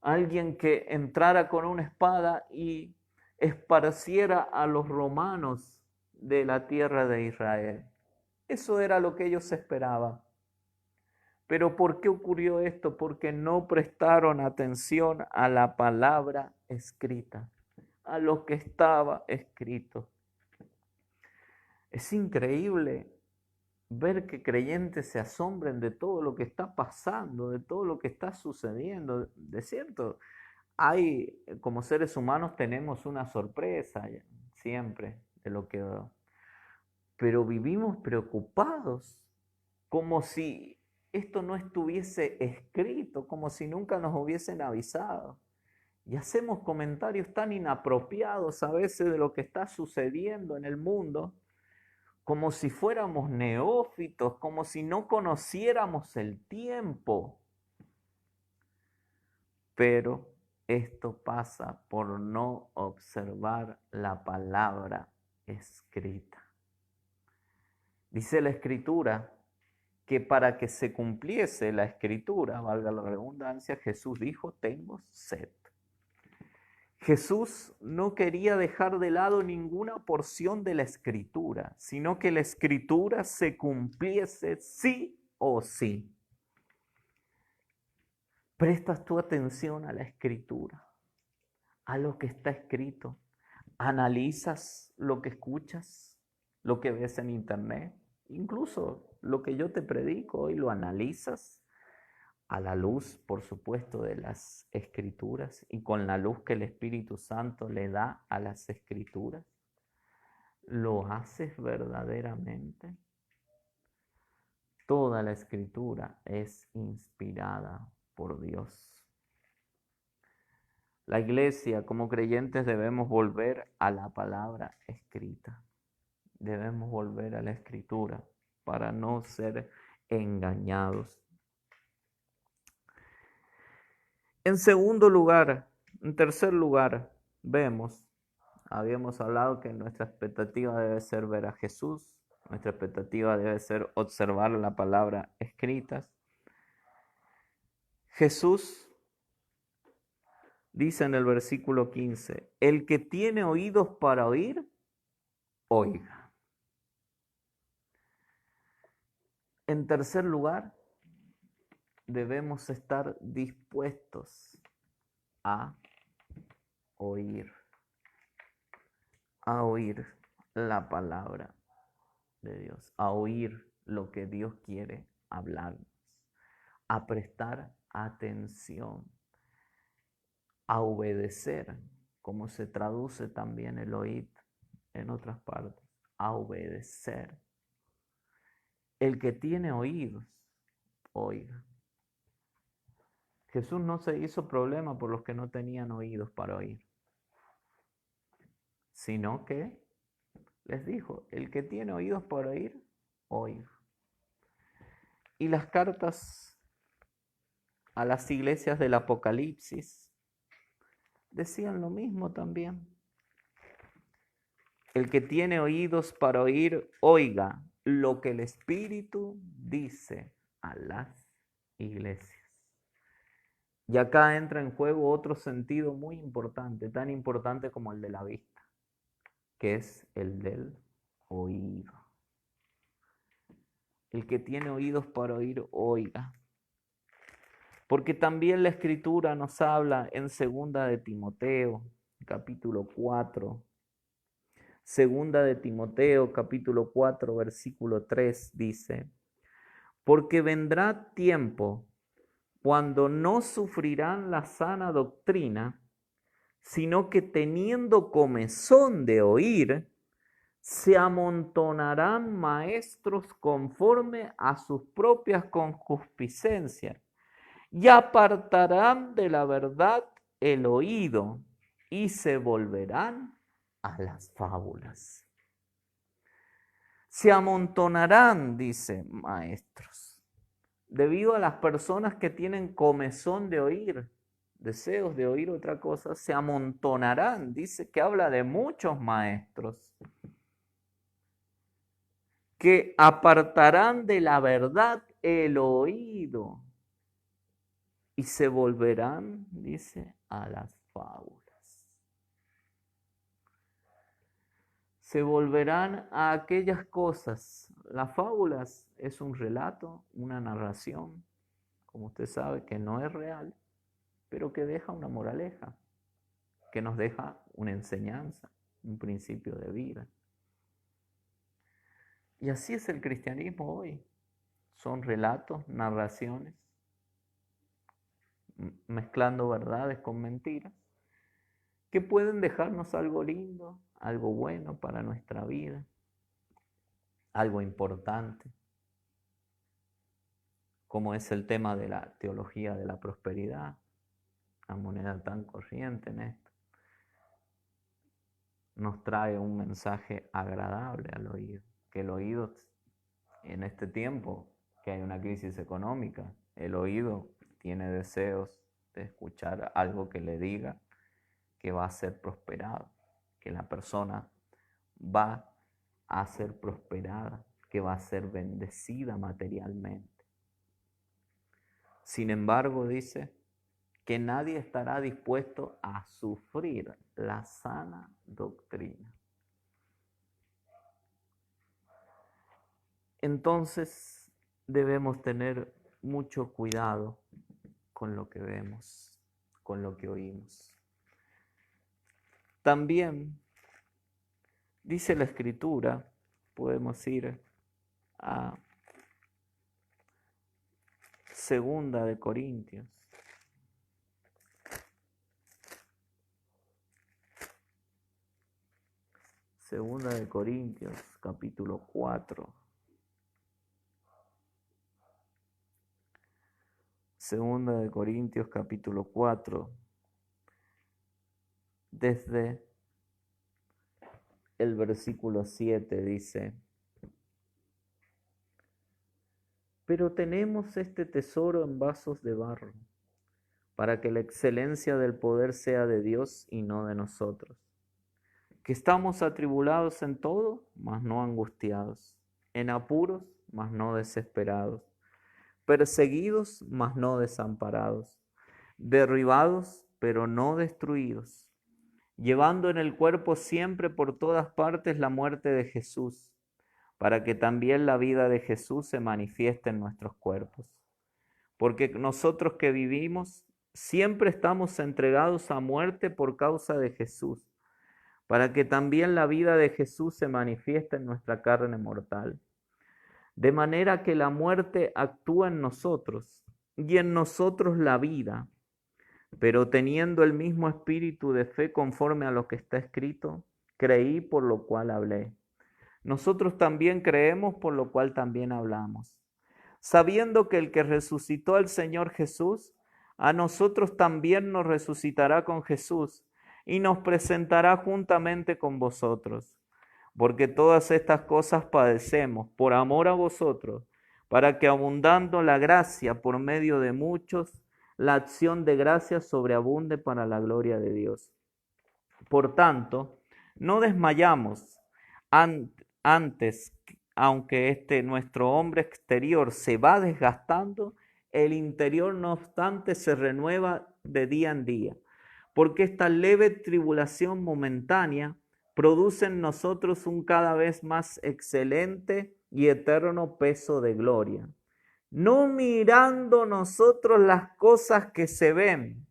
alguien que entrara con una espada y esparciera a los romanos de la tierra de Israel. Eso era lo que ellos esperaban. Pero ¿por qué ocurrió esto? Porque no prestaron atención a la palabra escrita, a lo que estaba escrito. Es increíble ver que creyentes se asombren de todo lo que está pasando, de todo lo que está sucediendo. De cierto, como seres humanos tenemos una sorpresa siempre de lo que... Pero vivimos preocupados, como si esto no estuviese escrito, como si nunca nos hubiesen avisado. Y hacemos comentarios tan inapropiados a veces de lo que está sucediendo en el mundo, como si fuéramos neófitos, como si no conociéramos el tiempo. Pero esto pasa por no observar la palabra escrita. Dice la Escritura que para que se cumpliese la Escritura, valga la redundancia, Jesús dijo: tengo sed. Jesús no quería dejar de lado ninguna porción de la Escritura, sino que la Escritura se cumpliese sí o sí. ¿Prestas tu atención a la Escritura, a lo que está escrito? ¿Analizas lo que escuchas, lo que ves en internet? Incluso lo que yo te predico hoy, ¿lo analizas? A la luz, por supuesto, de las Escrituras y con la luz que el Espíritu Santo le da a las Escrituras. ¿Lo haces verdaderamente? Toda la Escritura es inspirada por Dios. La iglesia, como creyentes, debemos volver a la palabra escrita. Debemos volver a la Escritura para no ser engañados. En tercer lugar, habíamos hablado que nuestra expectativa debe ser ver a Jesús, nuestra expectativa debe ser observar la palabra escritas. Jesús dice en el versículo 15, el que tiene oídos para oír, oiga. En tercer lugar, debemos estar dispuestos a oír la palabra de Dios, a oír lo que Dios quiere hablarnos, a prestar atención, a obedecer, como se traduce también el oír en otras partes, a obedecer. El que tiene oídos, oiga. Jesús no se hizo problema por los que no tenían oídos para oír, sino que les dijo, el que tiene oídos para oír, oiga. Y las cartas a las iglesias del Apocalipsis decían lo mismo también. El que tiene oídos para oír, oiga lo que el Espíritu dice a las iglesias. Y acá entra en juego otro sentido muy importante, tan importante como el de la vista, que es el del oído. El que tiene oídos para oír, oiga. Porque también la Escritura nos habla en 2 de Timoteo, capítulo 4. 2 de Timoteo, capítulo 4, versículo 3 dice, porque vendrá tiempo cuando no sufrirán la sana doctrina, sino que teniendo comezón de oír, se amontonarán maestros conforme a sus propias concupiscencias, y apartarán de la verdad el oído y se volverán a las fábulas. Se amontonarán, dice, maestros, debido a las personas que tienen comezón de oír, deseos de oír otra cosa, se amontonarán, dice que habla de muchos maestros, que apartarán de la verdad el oído y se volverán, dice, a las fábulas. Se volverán a aquellas cosas. Las fábulas es un relato, una narración, como usted sabe, que no es real, pero que deja una moraleja, que nos deja una enseñanza, un principio de vida. Y así es el cristianismo hoy. Son relatos, narraciones, mezclando verdades con mentiras, que pueden dejarnos algo lindo, algo bueno para nuestra vida, algo importante, como es el tema de la teología de la prosperidad, la moneda tan corriente en esto. Nos trae un mensaje agradable al oído, que el oído en este tiempo, que hay una crisis económica, el oído tiene deseos de escuchar algo que le diga que va a ser prosperado, que la persona va a ser prosperada, que va a ser bendecida materialmente. Sin embargo, dice que nadie estará dispuesto a sufrir la sana doctrina. Entonces debemos tener mucho cuidado con lo que vemos, con lo que oímos. También dice la Escritura, podemos ir a Segunda de Corintios. Segunda de Corintios, capítulo 4. Segunda de Corintios, capítulo 4. Desde el versículo 7 dice: pero tenemos este tesoro en vasos de barro, para que la excelencia del poder sea de Dios y no de nosotros. Que estamos atribulados en todo, mas no angustiados, en apuros, mas no desesperados, perseguidos, mas no desamparados, derribados, pero no destruidos, llevando en el cuerpo siempre por todas partes la muerte de Jesús, para que también la vida de Jesús se manifieste en nuestros cuerpos. Porque nosotros que vivimos siempre estamos entregados a muerte por causa de Jesús, para que también la vida de Jesús se manifieste en nuestra carne mortal. De manera que la muerte actúa en nosotros y en nosotros la vida, pero teniendo el mismo espíritu de fe conforme a lo que está escrito, creí por lo cual hablé. Nosotros también creemos, por lo cual también hablamos, sabiendo que el que resucitó al Señor Jesús, a nosotros también nos resucitará con Jesús y nos presentará juntamente con vosotros. Porque todas estas cosas padecemos por amor a vosotros, para que abundando la gracia por medio de muchos, la acción de gracia sobreabunde para la gloria de Dios. Por tanto, no desmayamos. Antes, aunque nuestro hombre exterior se va desgastando, el interior no obstante se renueva de día en día, porque esta leve tribulación momentánea produce en nosotros un cada vez más excelente y eterno peso de gloria, no mirando nosotros las cosas que se ven,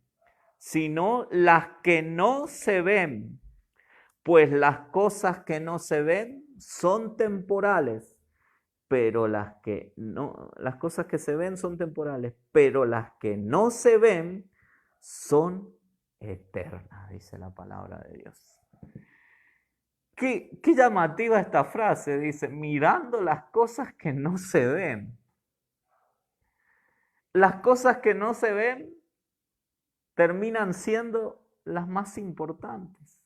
sino las que no se ven. Pues las cosas que no se ven son temporales, pero las cosas que se ven son temporales, pero las que no se ven son eternas, dice la palabra de Dios. Qué llamativa esta frase, dice, mirando las cosas que no se ven. las cosas que no se ven terminan siendo las más importantes.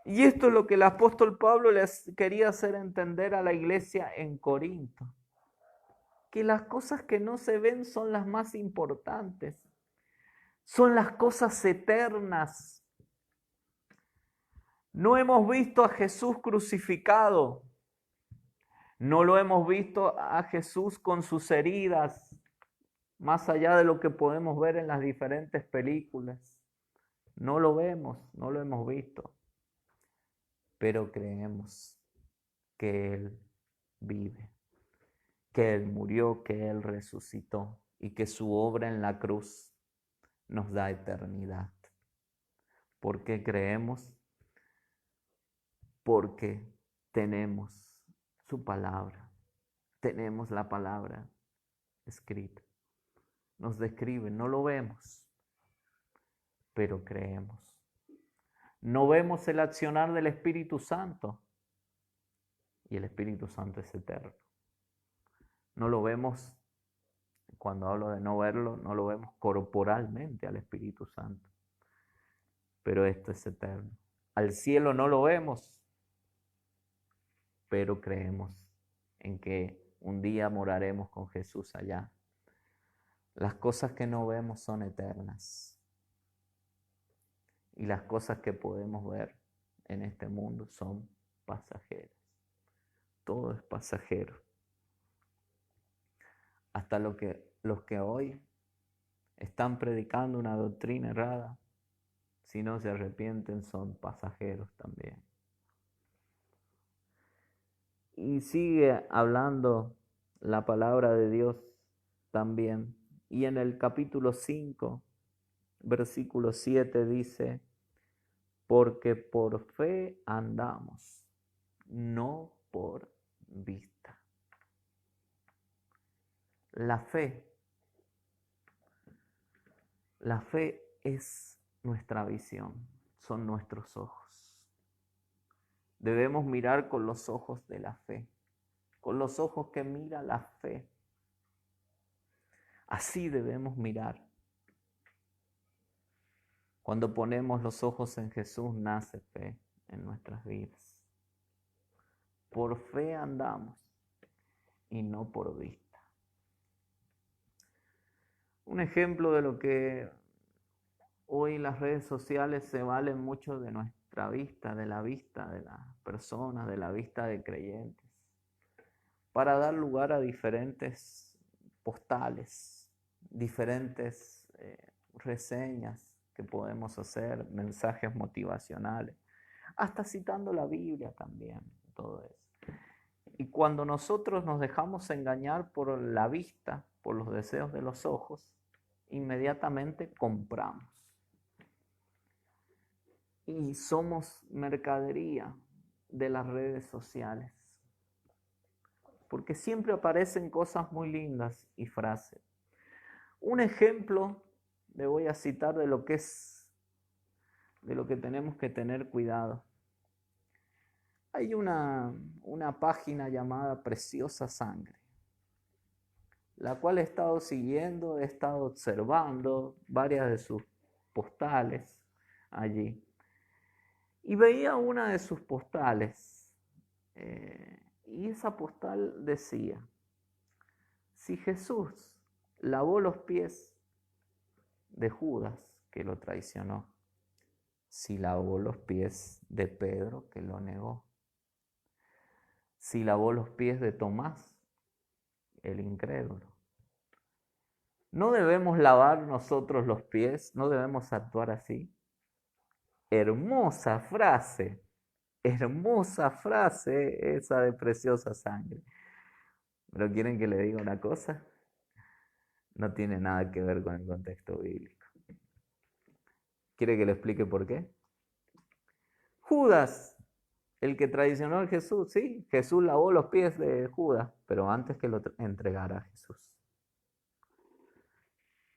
Y esto es lo que el apóstol Pablo les quería hacer entender a la iglesia en Corinto. Que las cosas que no se ven son las más importantes. Son las cosas eternas. No hemos visto a Jesús crucificado. No lo hemos visto a Jesús con sus heridas, más allá de lo que podemos ver en las diferentes películas. No lo vemos, no lo hemos visto. Pero creemos que Él vive, que Él murió, que Él resucitó y que su obra en la cruz nos da eternidad. ¿Por qué creemos? Porque tenemos su palabra, tenemos la palabra escrita. Nos describe, no lo vemos, pero creemos. No vemos el accionar del Espíritu Santo y el Espíritu Santo es eterno. No lo vemos, cuando hablo de no verlo, no lo vemos corporalmente al Espíritu Santo, pero esto es eterno. Al cielo no lo vemos, pero creemos en que un día moraremos con Jesús allá. Las cosas que no vemos son eternas. Y las cosas que podemos ver en este mundo son pasajeras. Todo es pasajero. Hasta los que hoy están predicando una doctrina errada, si no se arrepienten, son pasajeros también. Y sigue hablando la palabra de Dios también. Y en el capítulo 5, versículo 7 dice, porque por fe andamos, no por vista. La fe es nuestra visión, son nuestros ojos. Debemos mirar con los ojos de la fe, con los ojos que mira la fe. Así debemos mirar. Cuando ponemos los ojos en Jesús, nace fe en nuestras vidas. Por fe andamos y no por vista. Un ejemplo de lo que hoy las redes sociales se valen mucho de nuestra vista, de la vista de las personas, de la vista de creyentes, para dar lugar a diferentes postales, diferentes reseñas que podemos hacer, mensajes motivacionales, hasta citando la Biblia también, todo eso. Y cuando nosotros nos dejamos engañar por la vista, por los deseos de los ojos, inmediatamente compramos. Y somos mercadería de las redes sociales. Porque siempre aparecen cosas muy lindas y frases. Un ejemplo le voy a citar de lo que tenemos que tener cuidado. Hay una página llamada Preciosa Sangre, la cual he estado siguiendo, he estado observando varias de sus postales allí. Y veía una de sus postales, y esa postal decía, si Jesús lavó los pies de Judas, que lo traicionó, si lavó los pies de Pedro, que lo negó, si lavó los pies de Tomás, el incrédulo. ¿No debemos lavar nosotros los pies? ¿No debemos actuar así? Hermosa frase esa de Preciosa Sangre. ¿Pero quieren que le diga una cosa? No tiene nada que ver con el contexto bíblico. ¿Quiere que le explique por qué? Judas, el que traicionó a Jesús, sí, Jesús lavó los pies de Judas, pero antes que lo entregara a Jesús.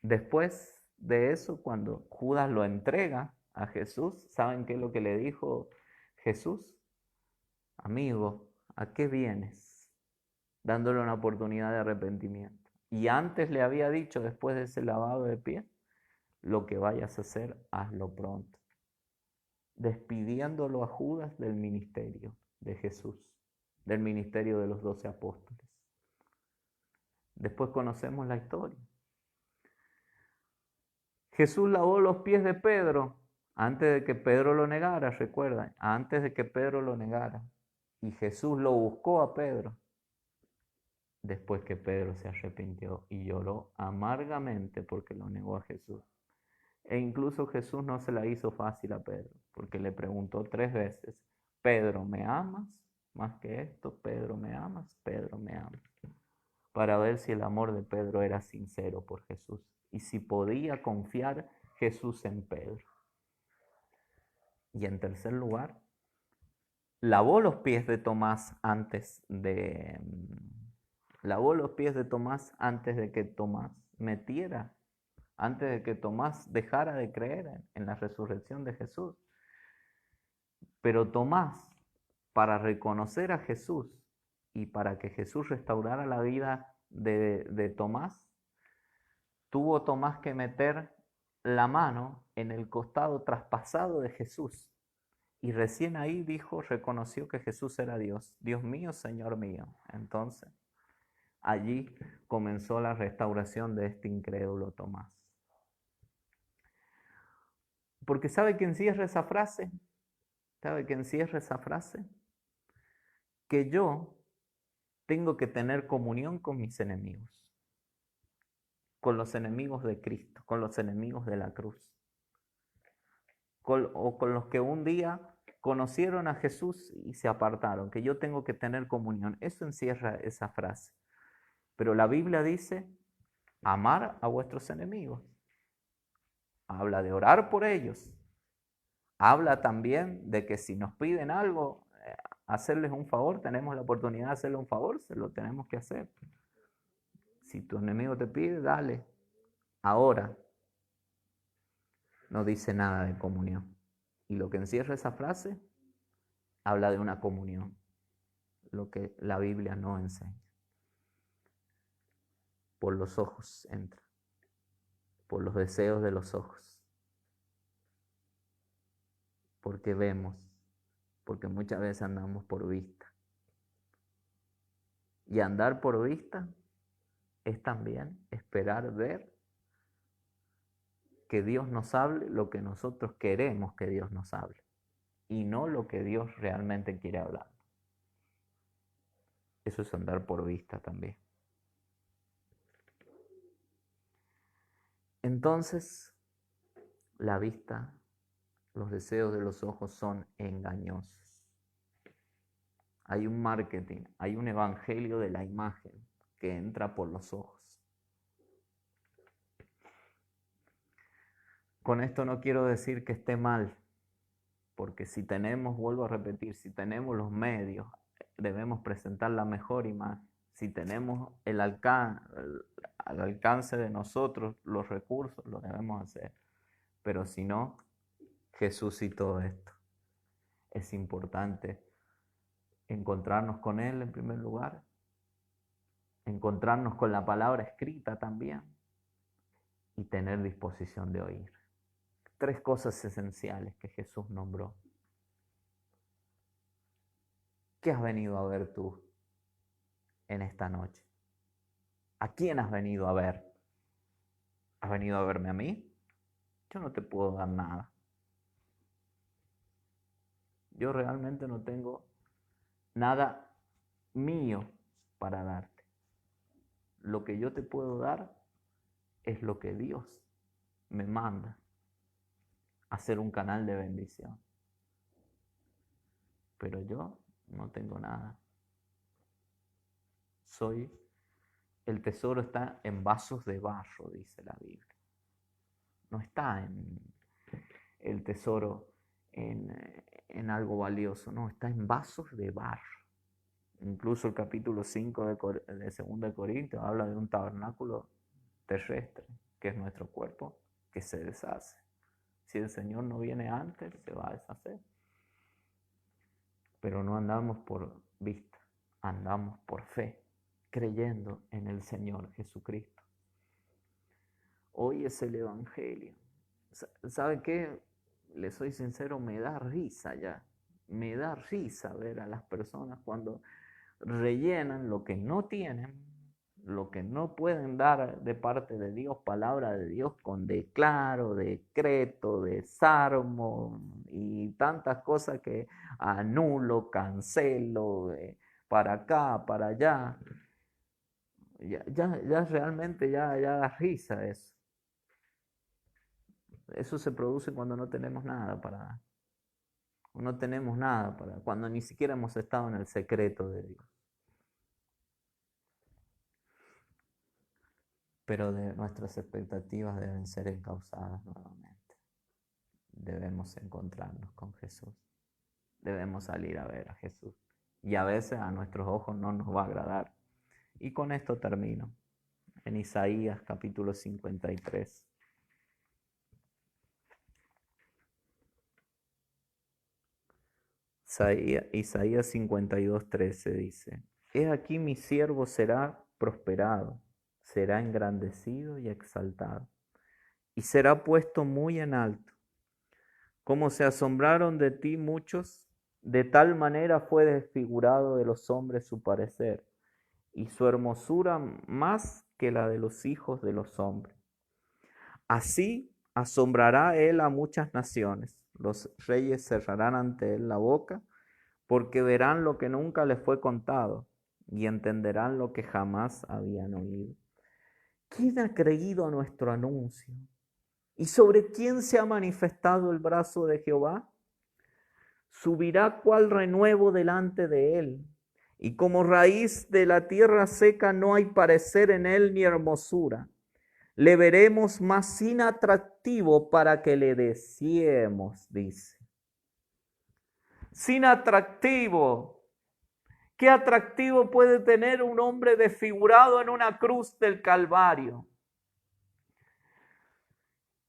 Después de eso, cuando Judas lo entrega a Jesús, ¿saben qué es lo que le dijo Jesús? Amigo, ¿a qué vienes? Dándole una oportunidad de arrepentimiento. Y antes le había dicho, después de ese lavado de pies, lo que vayas a hacer, hazlo pronto. Despidiéndolo a Judas del ministerio de Jesús, del ministerio de los 12 apóstoles. Después conocemos la historia. Jesús lavó los pies de Pedro antes de que Pedro lo negara, recuerdan, antes de que Pedro lo negara. Y Jesús lo buscó a Pedro después que Pedro se arrepintió y lloró amargamente porque lo negó a Jesús. E incluso Jesús no se la hizo fácil a Pedro, porque le preguntó 3 veces, Pedro, ¿me amas? Más que esto, Pedro, ¿me amas? Pedro, ¿me amas? Para ver si el amor de Pedro era sincero por Jesús y si podía confiar Jesús en Pedro. Y en tercer lugar, lavó los pies de Tomás antes de que Tomás metiera, antes de que Tomás dejara de creer en la resurrección de Jesús. Pero Tomás, para reconocer a Jesús y para que Jesús restaurara la vida de Tomás, tuvo Tomás que meter la mano en el costado traspasado de Jesús. Y recién ahí reconoció que Jesús era Dios. Dios mío, Señor mío. Entonces, allí comenzó la restauración de este incrédulo Tomás. Porque ¿sabe qué encierra esa frase? ¿Sabe qué encierra esa frase? Que yo tengo que tener comunión con mis enemigos, con los enemigos de Cristo, con los enemigos de la cruz, con los que un día conocieron a Jesús y se apartaron, que yo tengo que tener comunión. Eso encierra esa frase. Pero la Biblia dice, amar a vuestros enemigos. Habla de orar por ellos. Habla también de que si nos piden algo, hacerles un favor, tenemos la oportunidad de hacerle un favor, se lo tenemos que hacer. Si tu enemigo te pide, dale. Ahora, no dice nada de comunión. Y lo que encierra esa frase, habla de una comunión, lo que la Biblia no enseña. Por los ojos entra, por los deseos de los ojos, porque vemos, porque muchas veces andamos por vista. Y andar por vista es también esperar ver que Dios nos hable lo que nosotros queremos que Dios nos hable y no lo que Dios realmente quiere hablar. Eso es andar por vista también. Entonces, la vista, los deseos de los ojos son engañosos. Hay un marketing, hay un evangelio de la imagen que entra por los ojos. Con esto no quiero decir que esté mal, porque si tenemos, vuelvo a repetir, si tenemos los medios, debemos presentar la mejor imagen. Si tenemos al alcance de nosotros los recursos, lo debemos hacer. Pero si no, Jesús y todo esto. Es importante encontrarnos con Él en primer lugar, encontrarnos con la palabra escrita también y tener disposición de oír. 3 cosas esenciales que Jesús nombró. ¿Qué has venido a ver tú en esta noche? ¿A quién has venido a ver? ¿Has venido a verme a mí? Yo no te puedo dar nada. Yo realmente no tengo nada mío para darte. Lo que yo te puedo dar es lo que Dios me manda a ser un canal de bendición. Pero yo no tengo nada. El tesoro está en vasos de barro, dice la Biblia. No está el tesoro en algo valioso, no, está en vasos de barro. Incluso el capítulo 5 de 2 de Corintios habla de un tabernáculo terrestre, que es nuestro cuerpo, que se deshace. Si el Señor no viene antes, se va a deshacer. Pero no andamos por vista, andamos por fe. creyendo en el Señor Jesucristo. Hoy es el Evangelio. ¿Sabe qué? Le soy sincero, me da risa ya. Me da risa ver a las personas cuando rellenan lo que no tienen, lo que no pueden dar de parte de Dios, palabra de Dios, con declaro, decreto, desarmo y tantas cosas que anulo, cancelo, para acá, para allá. Ya realmente ya da risa eso. Eso se produce cuando no tenemos nada para dar. No tenemos nada para, cuando ni siquiera hemos estado en el secreto de Dios. Pero nuestras expectativas deben ser encausadas nuevamente. Debemos encontrarnos con Jesús. Debemos salir a ver a Jesús. Y a veces a nuestros ojos no nos va a agradar. Y con esto termino. En Isaías capítulo 53. Isaías 52:13 dice: He aquí mi siervo será prosperado, será engrandecido y exaltado, y será puesto muy en alto. Como se asombraron de ti muchos, de tal manera fue desfigurado de los hombres su parecer, y su hermosura más que la de los hijos de los hombres. Así asombrará él a muchas naciones, los reyes cerrarán ante él la boca, porque verán lo que nunca les fue contado y entenderán lo que jamás habían oído. ¿Quién ha creído a nuestro anuncio? ¿Y sobre quién se ha manifestado el brazo de Jehová? Subirá cual renuevo delante de él, y como raíz de la tierra seca no hay parecer en él ni hermosura. Le veremos más sin atractivo para que le deseemos, dice. Sin atractivo. ¿Qué atractivo puede tener un hombre desfigurado en una cruz del Calvario?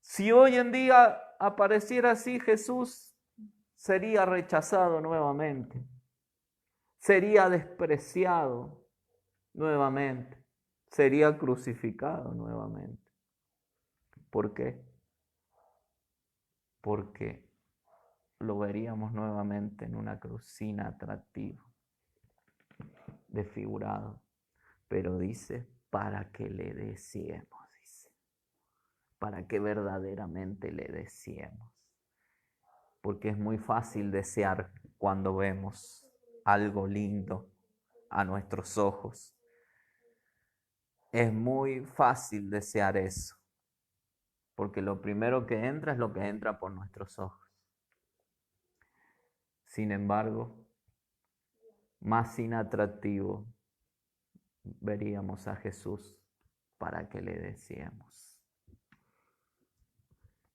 Si hoy en día apareciera así Jesús, sería rechazado nuevamente, sería despreciado nuevamente, sería crucificado nuevamente. ¿Por qué? Porque lo veríamos nuevamente en una cruz sin atractivo, desfigurado, pero dice para que le deseemos, dice, para que verdaderamente le deseemos. Porque es muy fácil desear cuando vemos algo lindo a nuestros ojos. Es muy fácil desear eso, porque lo primero que entra es lo que entra por nuestros ojos. Sin embargo, más inatractivo veríamos a Jesús para que le deseemos.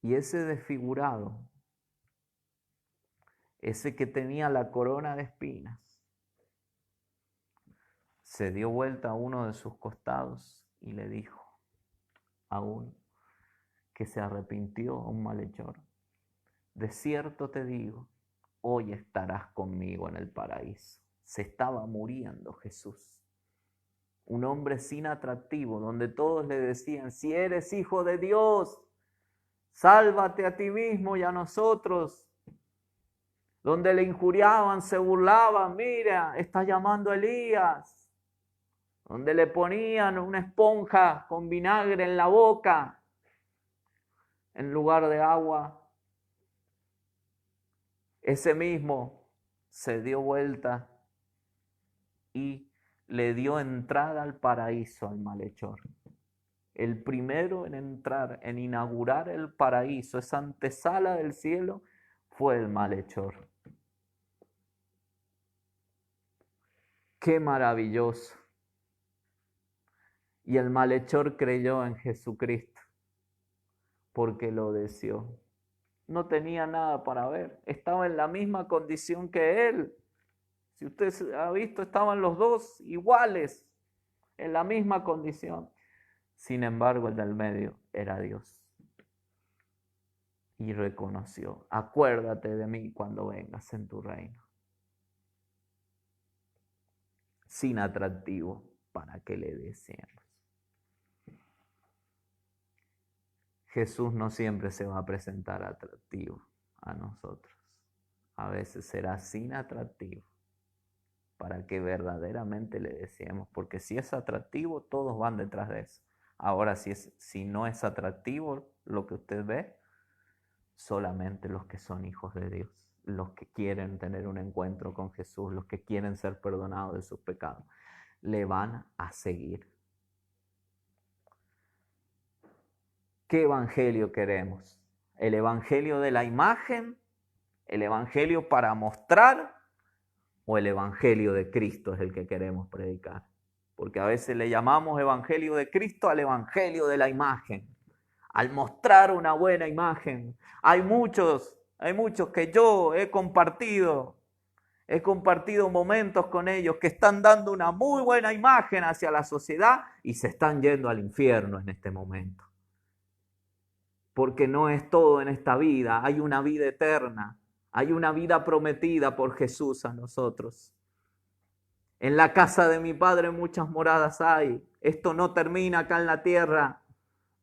Y ese desfigurado, ese que tenía la corona de espinas, se dio vuelta a uno de sus costados y le dijo a uno que se arrepintió, a un malhechor: de cierto te digo, hoy estarás conmigo en el paraíso. Se estaba muriendo Jesús. Un hombre sin atractivo, donde todos le decían: si eres hijo de Dios, sálvate a ti mismo y a nosotros. Donde le injuriaban, se burlaban: mira, está llamando a Elías. Donde le ponían una esponja con vinagre en la boca en lugar de agua. Ese mismo se dio vuelta y le dio entrada al paraíso al malhechor. El primero en entrar, en inaugurar el paraíso, esa antesala del cielo, fue el malhechor. ¡Qué maravilloso! Y el malhechor creyó en Jesucristo porque lo deseó. No tenía nada para ver, estaba en la misma condición que él. Si usted ha visto, estaban los dos iguales, en la misma condición. Sin embargo, el del medio era Dios. Y reconoció: acuérdate de mí cuando vengas en tu reino. Sin atractivo, para que le deseemos. Jesús no siempre se va a presentar atractivo a nosotros. A veces será sin atractivo para que verdaderamente le deseemos. Porque si es atractivo, todos van detrás de eso. Ahora, si no es atractivo lo que usted ve, solamente los que son hijos de Dios, los que quieren tener un encuentro con Jesús, los que quieren ser perdonados de sus pecados, le van a seguir. ¿Qué evangelio queremos? ¿El evangelio de la imagen? ¿El evangelio para mostrar? ¿O el evangelio de Cristo es el que queremos predicar? Porque a veces le llamamos evangelio de Cristo al evangelio de la imagen, al mostrar una buena imagen. Hay muchos que yo he compartido momentos con ellos que están dando una muy buena imagen hacia la sociedad y se están yendo al infierno en este momento. Porque no es todo en esta vida, hay una vida eterna, hay una vida prometida por Jesús a nosotros. En la casa de mi Padre muchas moradas hay. Esto no termina acá en la tierra.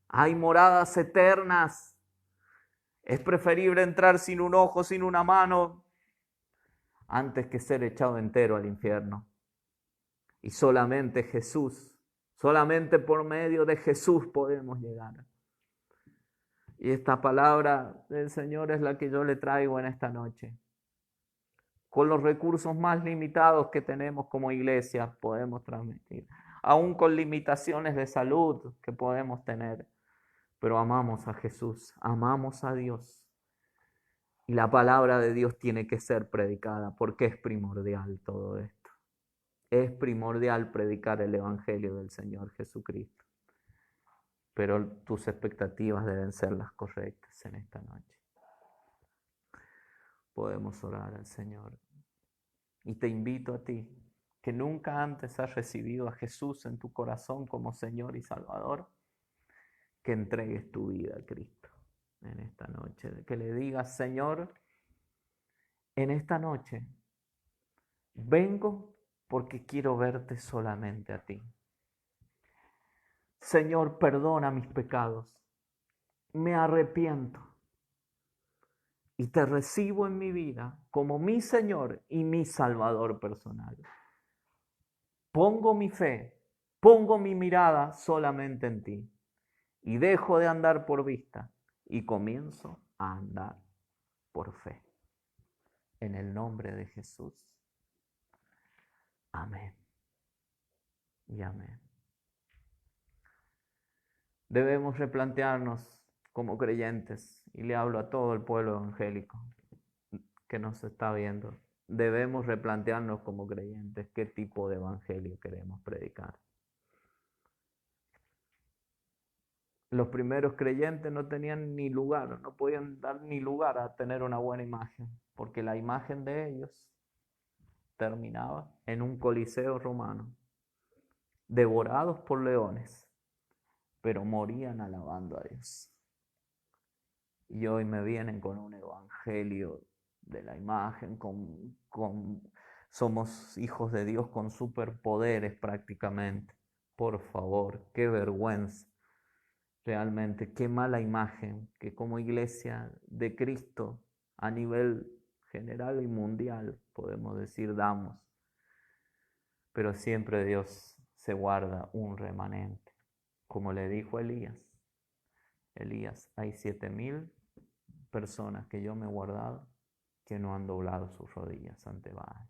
Hay moradas eternas. Es preferible entrar sin un ojo, sin una mano, antes que ser echado entero al infierno. Y solamente Jesús, solamente por medio de Jesús podemos llegar. Y esta palabra del Señor es la que yo le traigo en esta noche. Con los recursos más limitados que tenemos como iglesia podemos transmitir. Aún con limitaciones de salud que podemos tener. Pero amamos a Jesús, amamos a Dios. Y la palabra de Dios tiene que ser predicada porque es primordial todo esto. Es primordial predicar el Evangelio del Señor Jesucristo. Pero tus expectativas deben ser las correctas en esta noche. Podemos orar al Señor. Y te invito a ti, que nunca antes has recibido a Jesús en tu corazón como Señor y Salvador, que entregues tu vida a Cristo en esta noche. Que le digas, Señor, en esta noche vengo porque quiero verte solamente a ti. Señor, perdona mis pecados. Me arrepiento. Y te recibo en mi vida como mi Señor y mi Salvador personal. Pongo mi fe, pongo mi mirada solamente en ti. Y dejo de andar por vista y comienzo a andar por fe. En el nombre de Jesús. Amén. Y amén. Debemos replantearnos como creyentes, y le hablo a todo el pueblo evangélico que nos está viendo, debemos replantearnos como creyentes qué tipo de evangelio queremos predicar. Los primeros creyentes no tenían ni lugar, no podían dar ni lugar a tener una buena imagen, porque la imagen de ellos terminaba en un coliseo romano, devorados por leones, pero morían alabando a Dios. Y hoy me vienen con un evangelio de la imagen, somos hijos de Dios con superpoderes prácticamente. Por favor, qué vergüenza. Realmente, qué mala imagen que como iglesia de Cristo a nivel general y mundial, podemos decir, damos. Pero siempre Dios se guarda un remanente. Como le dijo a Elías, hay 7,000 personas que yo me he guardado que no han doblado sus rodillas ante Baal.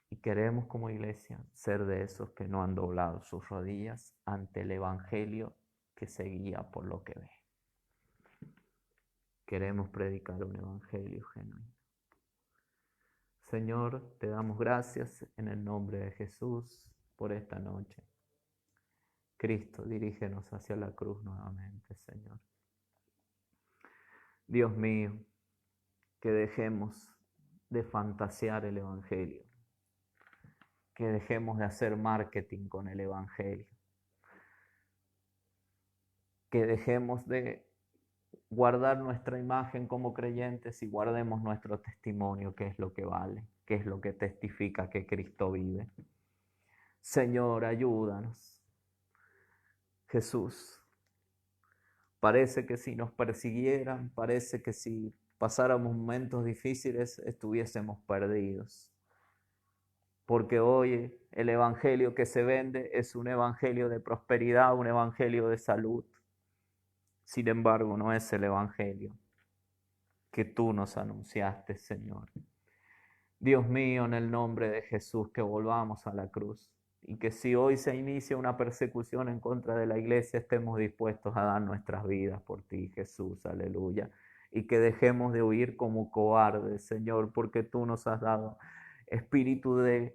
Y queremos como iglesia ser de esos que no han doblado sus rodillas ante el evangelio que se guía por lo que ve. Queremos predicar un evangelio genuino. Señor, te damos gracias en el nombre de Jesús por esta noche. Cristo, dirígenos hacia la cruz nuevamente, Señor. Dios mío, que dejemos de fantasear el evangelio, que dejemos de hacer marketing con el evangelio, que dejemos de guardar nuestra imagen como creyentes y guardemos nuestro testimonio, que es lo que vale, que es lo que testifica que Cristo vive. Señor, ayúdanos. Jesús, parece que si nos persiguieran, parece que si pasáramos momentos difíciles, estuviésemos perdidos. Porque hoy el evangelio que se vende es un evangelio de prosperidad, un evangelio de salud. Sin embargo, no es el evangelio que tú nos anunciaste, Señor. Dios mío, en el nombre de Jesús, que volvamos a la cruz. Y que si hoy se inicia una persecución en contra de la iglesia, estemos dispuestos a dar nuestras vidas por ti, Jesús, aleluya. Y que dejemos de huir como cobardes, Señor, porque tú nos has dado espíritu de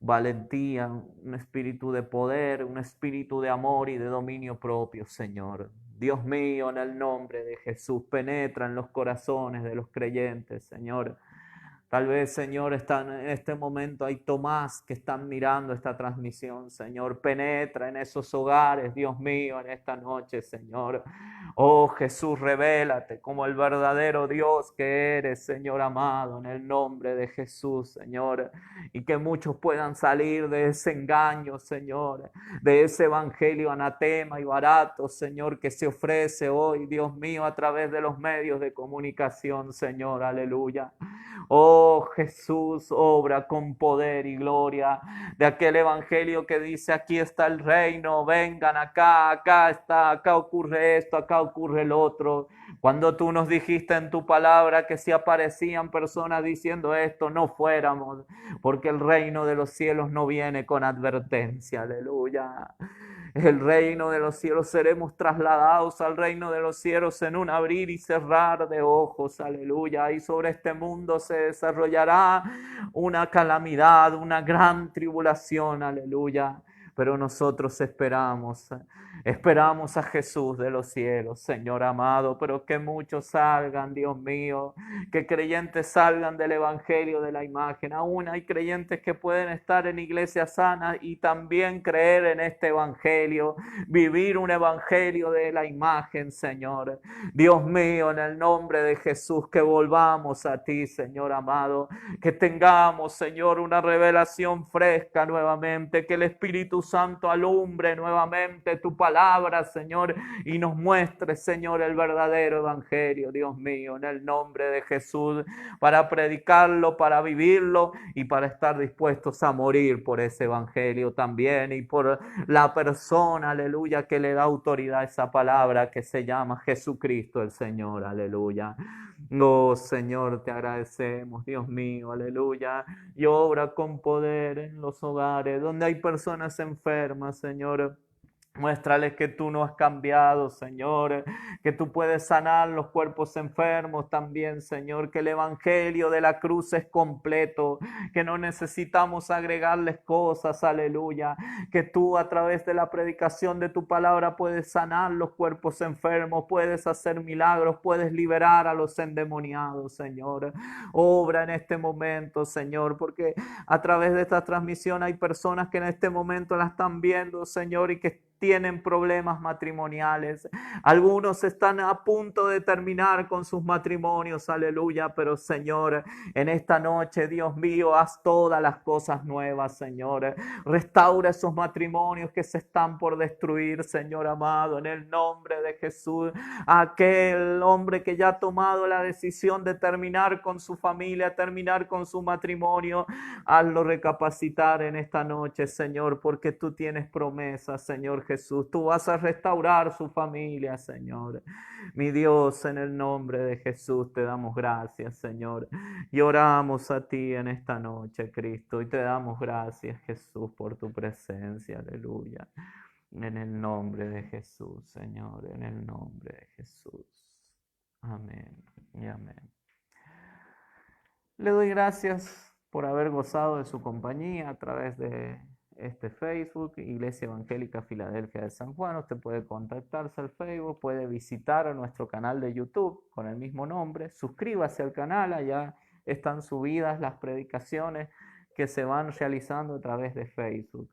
valentía, un espíritu de poder, un espíritu de amor y de dominio propio, Señor. Dios mío, en el nombre de Jesús, penetra en los corazones de los creyentes, Señor. Tal vez, Señor, están en este momento, hay Tomás que están mirando esta transmisión, Señor. Penetra en esos hogares, Dios mío, en esta noche, Señor. Oh Jesús, revélate como el verdadero Dios que eres, Señor amado, en el nombre de Jesús, Señor. Y que muchos puedan salir de ese engaño, Señor, de ese evangelio anatema y barato, Señor, que se ofrece hoy, Dios mío, a través de los medios de comunicación, Señor, aleluya. Oh Jesús, obra con poder y gloria de aquel evangelio que dice: aquí está el reino, vengan acá, acá está, acá ocurre esto, acá ocurre el otro. Cuando tú nos dijiste en tu palabra que si aparecían personas diciendo esto, no fuéramos, porque el reino de los cielos no viene con advertencia, aleluya. El reino de los cielos, seremos trasladados al reino de los cielos en un abrir y cerrar de ojos, aleluya. Y sobre este mundo se desarrollará una calamidad, una gran tribulación, aleluya. Pero nosotros esperamos a Jesús de los cielos, Señor amado, pero que muchos salgan, Dios mío, que creyentes salgan del evangelio de la imagen. Aún hay creyentes que pueden estar en iglesias sanas y también creer en este evangelio, vivir un evangelio de la imagen, Señor. Dios mío, en el nombre de Jesús, que volvamos a ti, Señor amado, que tengamos, Señor, una revelación fresca nuevamente, que el Espíritu Santo alumbre nuevamente tu palabra, Señor, y nos muestre, Señor, el verdadero evangelio, Dios mío, en el nombre de Jesús, para predicarlo, para vivirlo y para estar dispuestos a morir por ese evangelio también y por la persona, aleluya, que le da autoridad a esa palabra que se llama Jesucristo el Señor, aleluya. Oh Señor, te agradecemos, Dios mío, aleluya. Y obra con poder en los hogares donde hay personas enfermas, Señor. Muéstrales que tú no has cambiado, Señor, que tú puedes sanar los cuerpos enfermos también, Señor, que el evangelio de la cruz es completo, que no necesitamos agregarles cosas, aleluya, que tú a través de la predicación de tu palabra puedes sanar los cuerpos enfermos, puedes hacer milagros, puedes liberar a los endemoniados, Señor. Obra en este momento, Señor, porque a través de esta transmisión hay personas que en este momento la están viendo, Señor, y que tienen problemas matrimoniales. Algunos están a punto de terminar con sus matrimonios, aleluya, pero Señor, en esta noche, Dios mío, haz todas las cosas nuevas, Señor. Restaura esos matrimonios que se están por destruir, Señor amado, en el nombre de Jesús. Aquel hombre que ya ha tomado la decisión de terminar con su familia, terminar con su matrimonio, hazlo recapacitar en esta noche, Señor, porque tú tienes promesas, Señor Jesús. Tú vas a restaurar su familia, Señor. Mi Dios, en el nombre de Jesús te damos gracias, Señor. Y oramos a ti en esta noche, Cristo, y te damos gracias, Jesús, por tu presencia, aleluya. En el nombre de Jesús, Señor, en el nombre de Jesús. Amén y amén. Le doy gracias por haber gozado de su compañía a través de este Facebook, Iglesia Evangélica Filadelfia de San Juan. Usted puede contactarse al Facebook, puede visitar nuestro canal de YouTube con el mismo nombre. Suscríbase al canal, allá están subidas las predicaciones que se van realizando a través de Facebook.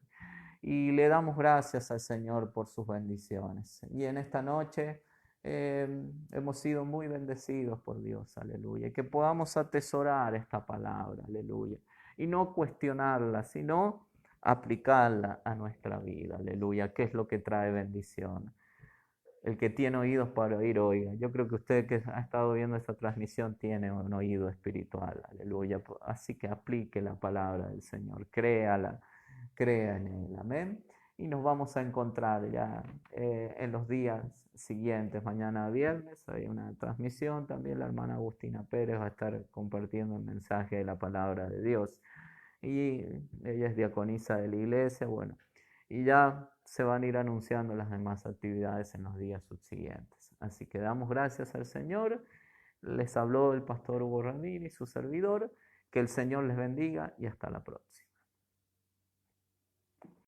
Y le damos gracias al Señor por sus bendiciones. Y en esta noche hemos sido muy bendecidos por Dios, aleluya. Y que podamos atesorar esta palabra, aleluya. Y no cuestionarla, sino aplicarla a nuestra vida, aleluya, ¿qué es lo que trae bendición? El que tiene oídos para oír, oiga. Yo creo que usted que ha estado viendo esta transmisión tiene un oído espiritual, aleluya. Así que aplique la palabra del Señor, créala, crea en él, amén. Y nos vamos a encontrar ya en los días siguientes, mañana viernes, hay una transmisión, también la hermana Agustina Pérez va a estar compartiendo el mensaje de la palabra de Dios. Y ella es diaconisa de la iglesia, bueno, y ya se van a ir anunciando las demás actividades en los días subsiguientes. Así que damos gracias al Señor. Les habló el pastor Hugo Ramírez y su servidor. Que el Señor les bendiga y hasta la próxima.